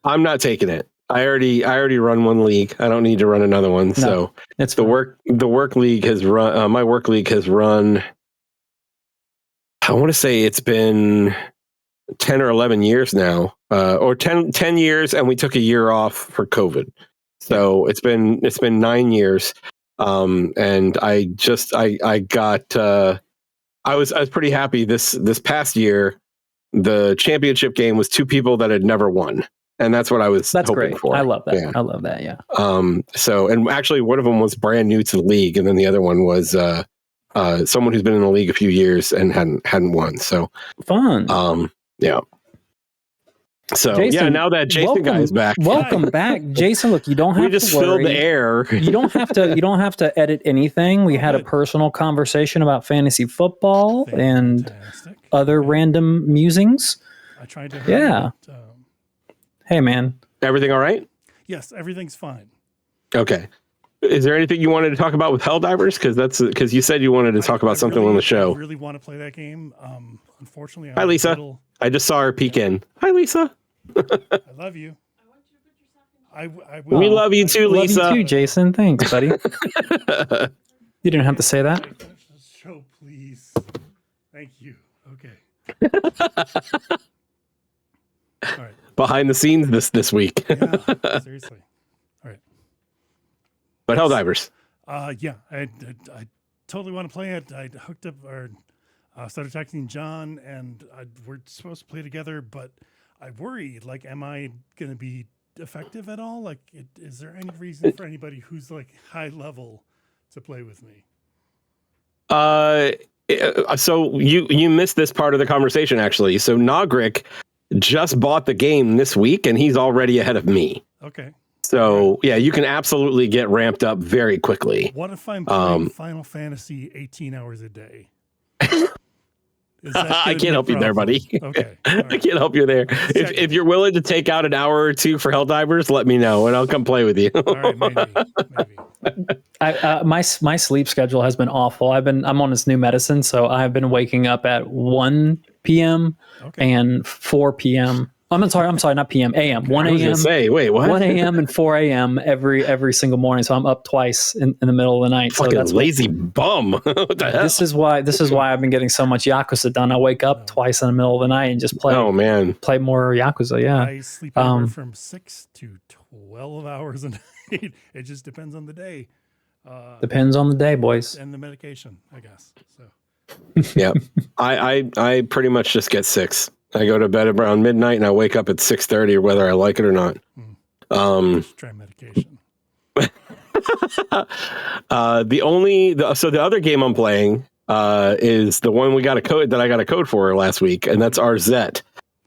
S1: I'm not taking it. I already run one league. I don't need to run another one. No, so it's the work league has run. My work league has run. I want to say it's been 10 or 11 years now, or 10 years, and we took a year off for COVID. So it's been 9 years. And I got, I was pretty happy this past year. The championship game was two people that had never won. And that's what I was hoping
S2: great.
S1: for.
S2: I love that.
S1: Yeah.
S2: I love that. Yeah.
S1: So, and actually one of them was brand new to the league. And then the other one was, someone who's been in the league a few years and hadn't won. So
S2: fun.
S1: Yeah. So Jason, now that Jason guy's back,
S2: welcome back, Jason. Look, you don't have to worry. We just
S1: filled the air.
S2: You don't have to edit anything. We had a personal conversation about fantasy football and other random musings.
S3: I tried to.
S2: Yeah. Hey, man.
S1: Everything all right?
S3: Yes, everything's fine.
S1: Okay. Is there anything you wanted to talk about with Helldivers? Because you said you wanted to talk about something on the show.
S3: I really want to play that game. Unfortunately,
S1: hi Lisa. I just saw her peek in. Hi Lisa.
S3: I love you. I will.
S1: We love you too, Lisa.
S2: Love you too, Jason. Thanks, buddy. You didn't have to say that.
S3: Show, please. Thank you. Okay. All right.
S1: Behind the scenes this week.
S3: Yeah, seriously. All right.
S1: But Helldivers.
S3: Yeah, I totally want to play it. I hooked up or started texting John, and we're supposed to play together, but I worry, like, am I going to be effective at all? Like, is there any reason for anybody who's like high level to play with me?
S1: So you missed this part of the conversation, actually. So Nogric just bought the game this week, and he's already ahead of me.
S3: Okay.
S1: So yeah, you can absolutely get ramped up very quickly.
S3: What if I'm playing Final Fantasy 18 hours a day?
S1: I can't help you there, buddy.
S3: Okay.
S1: Right. I can't help you there. If you're willing to take out an hour or two for Helldivers, let me know and I'll come play with you.
S3: All right, maybe.
S2: My sleep schedule has been awful. I'm on this new medicine, so I've been waking up at 1 p.m. and 4 p.m. I'm sorry, not p.m. a.m. 1 a.m.
S1: Say, wait, what?
S2: 1 a.m. and 4 a.m. every single morning. So I'm up twice in the middle of the night.
S1: Fucking
S2: so that's
S1: lazy bum. What the hell?
S2: This is why I've been getting so much Yakuza done. I wake up twice in the middle of the night and just play.
S1: Oh man,
S2: play more Yakuza. Yeah,
S3: I sleep anywhere from 6 to 12 hours a night. It just depends on the day.
S2: Depends on the day, boys,
S3: and the medication, I guess. So
S1: yeah, I pretty much just get 6. I go to bed around midnight and I wake up at 6:30, whether I like it or not.
S3: Just try medication.
S1: The other game I'm playing is the one I got a code for last week, and that's Arzette.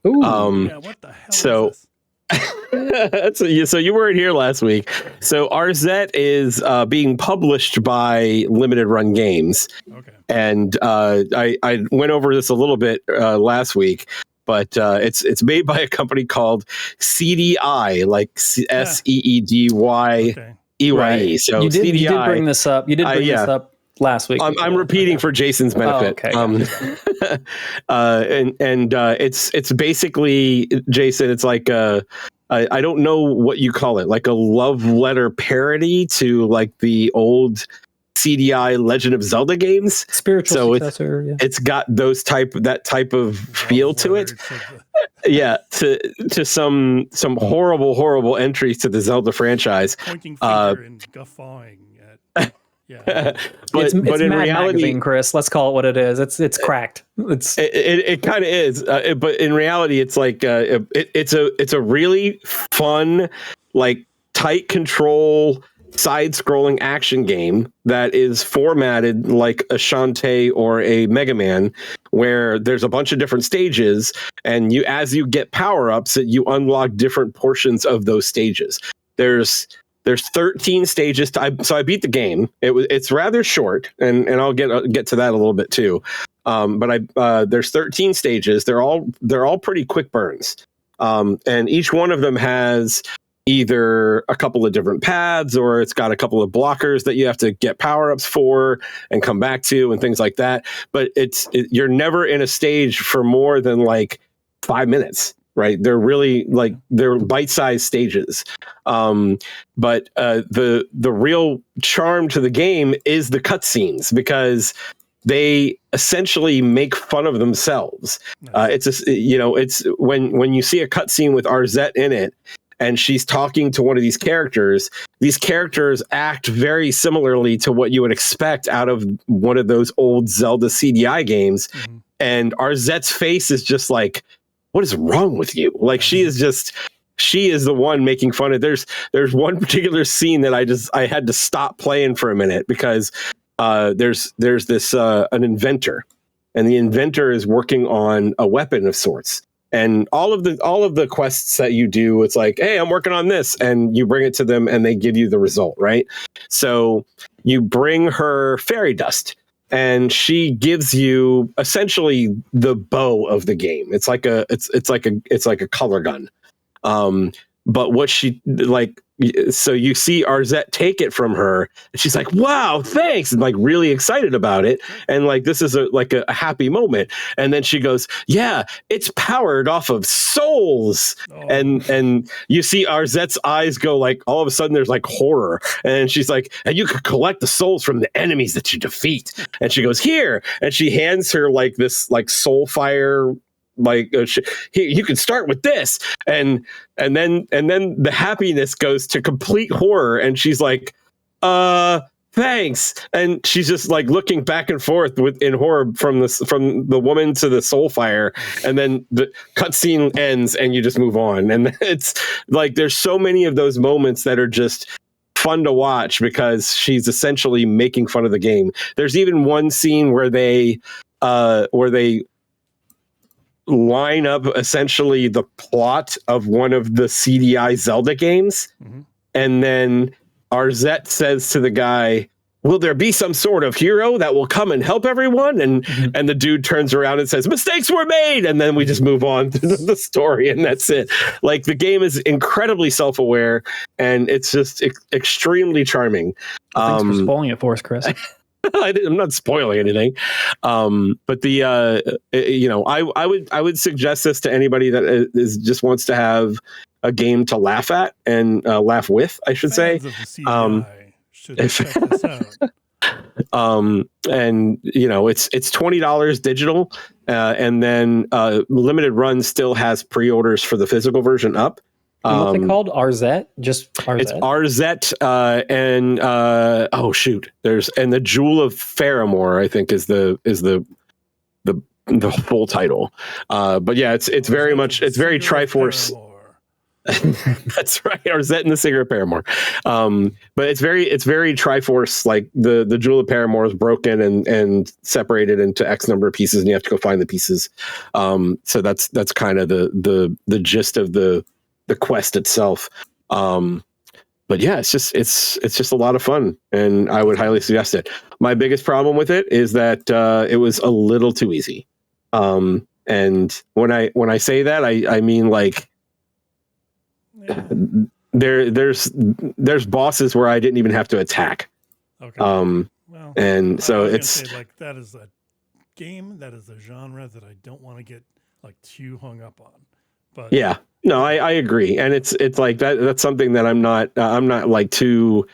S2: Ooh.
S3: Yeah, what the hell is this?
S1: So you weren't here last week. So Arzette is being published by Limited Run Games.
S3: Okay.
S1: And I went over this a little bit last week. but it's made by a company called CDI, like SEEDYEYE.
S2: Right.
S1: So
S2: you
S1: CDI.
S2: did bring this up. You did bring this up last week.
S1: I'm repeating for Jason's benefit. It's basically, Jason, it's like I don't know what you call it, like a love letter parody to like the old CDI Legend of Zelda games.
S2: Spiritual successor.
S1: It's got that type of feel to it. To some horrible entries to the Zelda franchise.
S3: Pointing finger and guffawing at. Yeah,
S2: but in
S1: Mad
S2: reality,
S1: Magazine,
S2: Chris, let's call it what it is. It's cracked.
S1: It kind of is, but in reality, it's like it's a really fun, like tight control, side-scrolling action game that is formatted like a Shantae or a Mega Man, where there's a bunch of different stages, and as you get power-ups, you unlock different portions of those stages. There's 13 stages. So I beat the game. It's rather short, and I'll get to that a little bit too. But there's 13 stages. They're all pretty quick burns, and each one of them has either a couple of different paths, or it's got a couple of blockers that you have to get power-ups for and come back to, and things like that. But you're never in a stage for more than like 5 minutes. Right, they're really they're bite-sized stages, but the real charm to the game is the cutscenes, because they essentially make fun of themselves. It's when you see a cutscene with Arzette in it, and she's talking to one of these characters act very similarly to what you would expect out of one of those old Zelda CDI games, and Arzette's face is just like, what is wrong with you? Like, she is the one making fun of. There's one particular scene that I had to stop playing for a minute, because there's this an inventor, and the inventor is working on a weapon of sorts. And all of the quests that you do, it's like, hey, I'm working on this, and you bring it to them and they give you the result, right? So you bring her fairy dust, and she gives you essentially the bow of the game. It's like a color gun. But what she so you see Arzette take it from her, and she's like, wow, thanks, and like really excited about it, and like this is a happy moment. And then she goes, yeah, it's powered off of souls. And you see Arzette's eyes go, like, all of a sudden there's like horror, and she's like, and you could collect the souls from the enemies that you defeat. And she goes, here, and she hands her like this like soul fire, like you can start with this, and then the happiness goes to complete horror, and she's like, thanks, and she's just like looking back and forth in horror from the woman to the soul fire, and then the cutscene ends and you just move on. And it's like there's so many of those moments that are just fun to watch, because she's essentially making fun of the game. There's even one scene where they line up essentially the plot of one of the CDI Zelda games. And then Arzette says to the guy, will there be some sort of hero that will come and help everyone? And the dude turns around and says, mistakes were made. And then we just move on to the story, and that's it. Like, the game is incredibly self-aware, and it's just extremely charming.
S2: Thanks for spoiling it for us, Chris.
S1: I'm not spoiling anything, but I would suggest this to anybody that just wants to have a game to laugh at and laugh with, I should say.
S3: Should check this out.
S1: And it's $20 digital, and then limited run still has pre-orders for the physical version up.
S2: What's it called? Arzette? Just Arzette?
S1: It's Arzette, and the Jewel of Faramore, I think, is the full title. But yeah, it's very much, it's very Triforce. That's right, Arzette and the Singer of Paramore. But it's very Triforce. Like the Jewel of Paramore is broken and separated into X number of pieces, and you have to go find the pieces. So that's kind of the gist of the quest itself. But yeah, it's just a lot of fun, and I would highly suggest it. My biggest problem with it is that it was a little too easy. And when I say that, I mean like there's bosses where I didn't even have to attack.
S3: Okay. Well,
S1: and so
S3: it's say, like that is a game, that is a genre that I don't want to get like too hung up on. But
S1: yeah, no, I agree, and it's like that's something that I'm not like too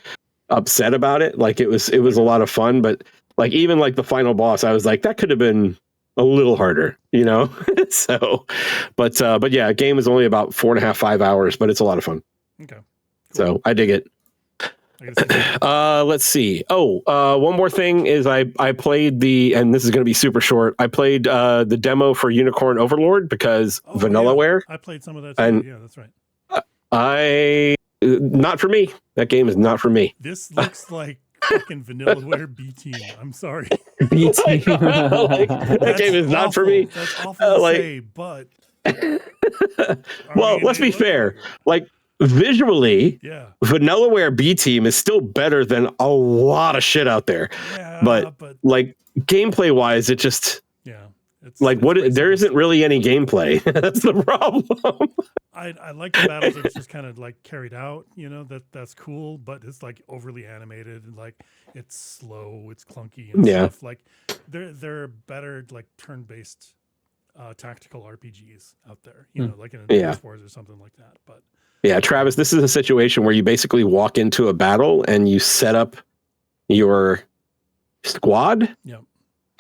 S1: upset about it. Like it was a lot of fun, but like even like the final boss, I was like that could have been a little harder, you know. So, but yeah, a game is only about 4.5, 5 hours, but it's a lot of fun.
S3: Okay, cool.
S1: So I dig it. Let's see. One more thing is I played and this is going to be super short. I played the demo for Unicorn Overlord because Vanillaware.
S3: Yeah. I played some of that too.
S1: And
S3: yeah, that's right.
S1: Not for me. That game is not for me.
S3: This looks like fucking Vanillaware B Team. I'm sorry.
S2: B Team.
S1: That game is not for me.
S3: That's awful to say, but
S1: well, let's be fair. Like visually,
S3: yeah,
S1: Vanillaware B Team is still better than a lot of shit out there.
S3: Yeah,
S1: but like gameplay wise, it just
S3: it's
S1: like there isn't really any gameplay. That's the problem.
S3: I like the battles that's just kind of like carried out, you know, that's cool, but it's like overly animated and like it's slow, it's clunky and stuff. Like there are better like turn-based tactical RPGs out there, you know, like in Advance Wars or something like that. But
S1: yeah, Travis, this is a situation where you basically walk into a battle and you set up your squad,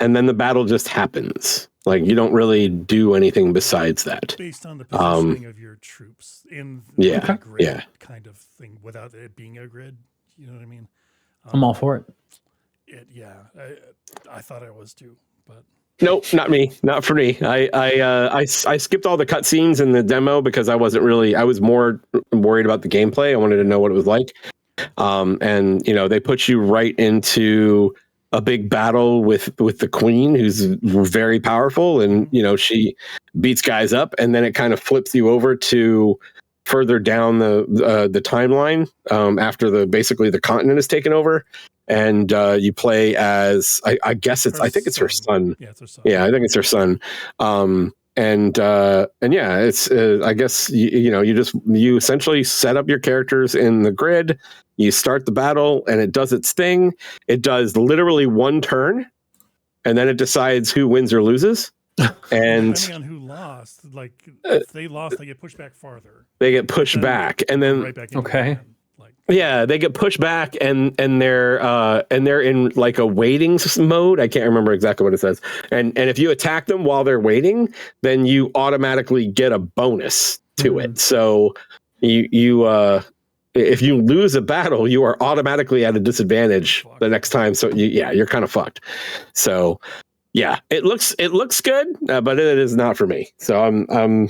S1: and then the battle just happens. Like you don't really do anything besides that.
S3: Based on the positioning of your troops in the grid kind of thing, without it being a grid. You know what I mean?
S2: I'm all for it.
S3: I thought I was too, but
S1: nope, not me. Not for me. I skipped all the cutscenes in the demo because I was more worried about the gameplay. I wanted to know what it was like. And you know, they put you right into a big battle with the queen, who's very powerful, and you know she beats guys up, and then it kind of flips you over to further down the timeline after basically the continent is taken over, and you play as I guess I think it's her son.
S3: Yeah, it's her son.
S1: Yeah, I think it's her son. And yeah, it's I guess you essentially set up your characters in the grid. You start the battle, and it does its thing. It does literally one turn, and then it decides who wins or loses. And
S3: depending on who lost, like if they lost, they get pushed back farther.
S1: They get pushed back, and then
S3: right back in
S1: yeah, they get pushed back, and they're in like a waiting mode. I can't remember exactly what it says. And if you attack them while they're waiting, then you automatically get a bonus to it. So you if you lose a battle, you are automatically at a disadvantage the next time. So you're kind of fucked. So yeah, it looks good, but it is not for me. So I'm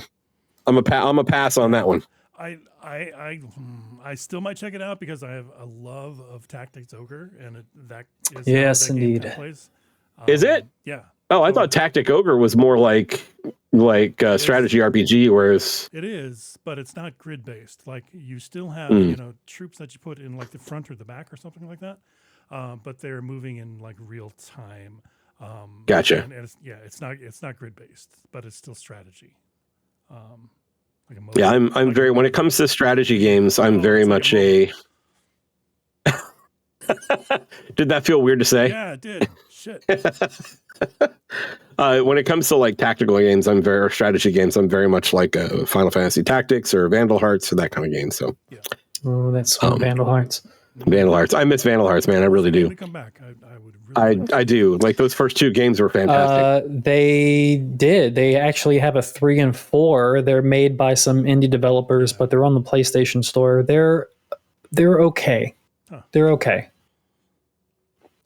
S1: a pass on that one.
S3: I still might check it out because I have a love of Tactics Ogre, and that is
S2: yes,
S3: that
S2: indeed.
S3: game plays.
S1: Is it?
S3: Yeah.
S1: Oh, I thought Tactic Ogre was more like strategy RPG, whereas
S3: it is, but it's not grid based. Like you still have troops that you put in like the front or the back or something like that, but they're moving in like real time.
S1: Gotcha.
S3: And it's not grid based, but it's still strategy.
S1: I'm very when it comes to strategy games, I'm very much a. Did that feel weird to say?
S3: Yeah, it did. Shit.
S1: When it comes to like tactical games, or strategy games, I'm very much like Final Fantasy Tactics or Vandal Hearts or that kind of game. So,
S2: oh, that's Vandal Hearts.
S1: Vandal Hearts. I miss Vandal Hearts, man. I really do.
S3: Come back. I would. Really
S1: I do. Like those first two games were fantastic.
S2: They did. They actually have a 3 and 4. They're made by some indie developers, but they're on the PlayStation Store. They're okay.
S3: Huh.
S2: They're okay.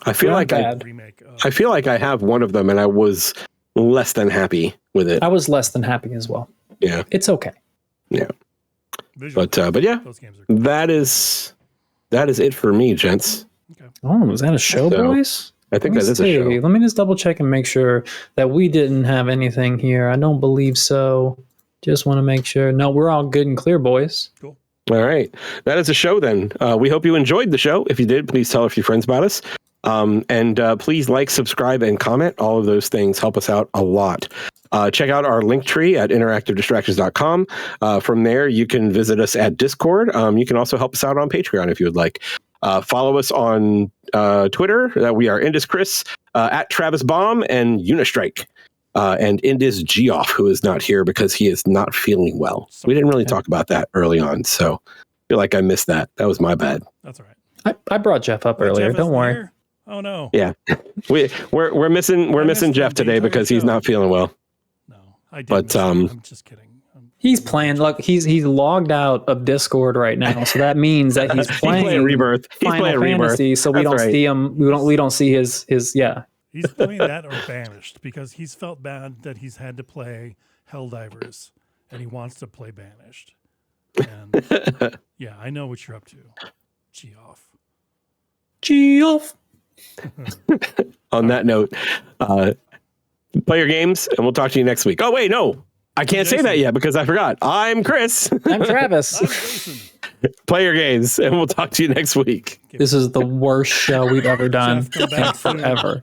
S1: I feel like I feel like I have one of them, and I was less than happy with it.
S2: I was less than happy as well.
S1: Yeah,
S2: it's okay.
S1: Yeah, but yeah,
S3: those games are cool.
S1: That is it for me, gents.
S2: Okay. Oh, is that a show, boys?
S1: I think that is a show.
S2: Let me just double check and make sure that we didn't have anything here. I don't believe so. Just want to make sure. No, we're all good and clear, boys.
S3: Cool.
S1: All right. That is a show then. We hope you enjoyed the show. If you did, please tell a few friends about us. And please like, subscribe, and comment. All of those things help us out a lot. Check out our link tree at interactivedistractions.com. From there, you can visit us at Discord. You can also help us out on Patreon if you would like. Follow us on Twitter. We are IndusChris, at Travis Baum, and Unistrike. And Indus Geoff, who is not here because he is not feeling well. We didn't really talk about that early on, so I feel like I missed that. That was my bad.
S3: That's all right.
S2: I brought Geoff up earlier. Don't worry.
S3: Here? Oh no.
S1: Yeah, we're missing Geoff today because he's not feeling well.
S3: No, I did.
S1: But
S3: I'm just kidding.
S2: He's playing. Look, he's logged out of Discord right now, so that means that he's playing
S1: Rebirth. He's
S2: Final
S1: playing
S2: Fantasy.
S1: Rebirth.
S2: So we don't see him. We don't see his. Yeah.
S3: He's playing that or Banished because he's felt bad that he's had to play Helldivers and he wants to play Banished. And yeah, I know what you're up to, Geoff.
S1: On that note, play your games, and we'll talk to you next week. Oh wait, no, I can't say that yet because I forgot. I'm Chris.
S2: I'm Travis.
S3: I'm Jason.
S1: Play your games, and we'll talk to you next week.
S2: This is the worst show we've ever done
S3: Geoff, come back soon.
S2: forever.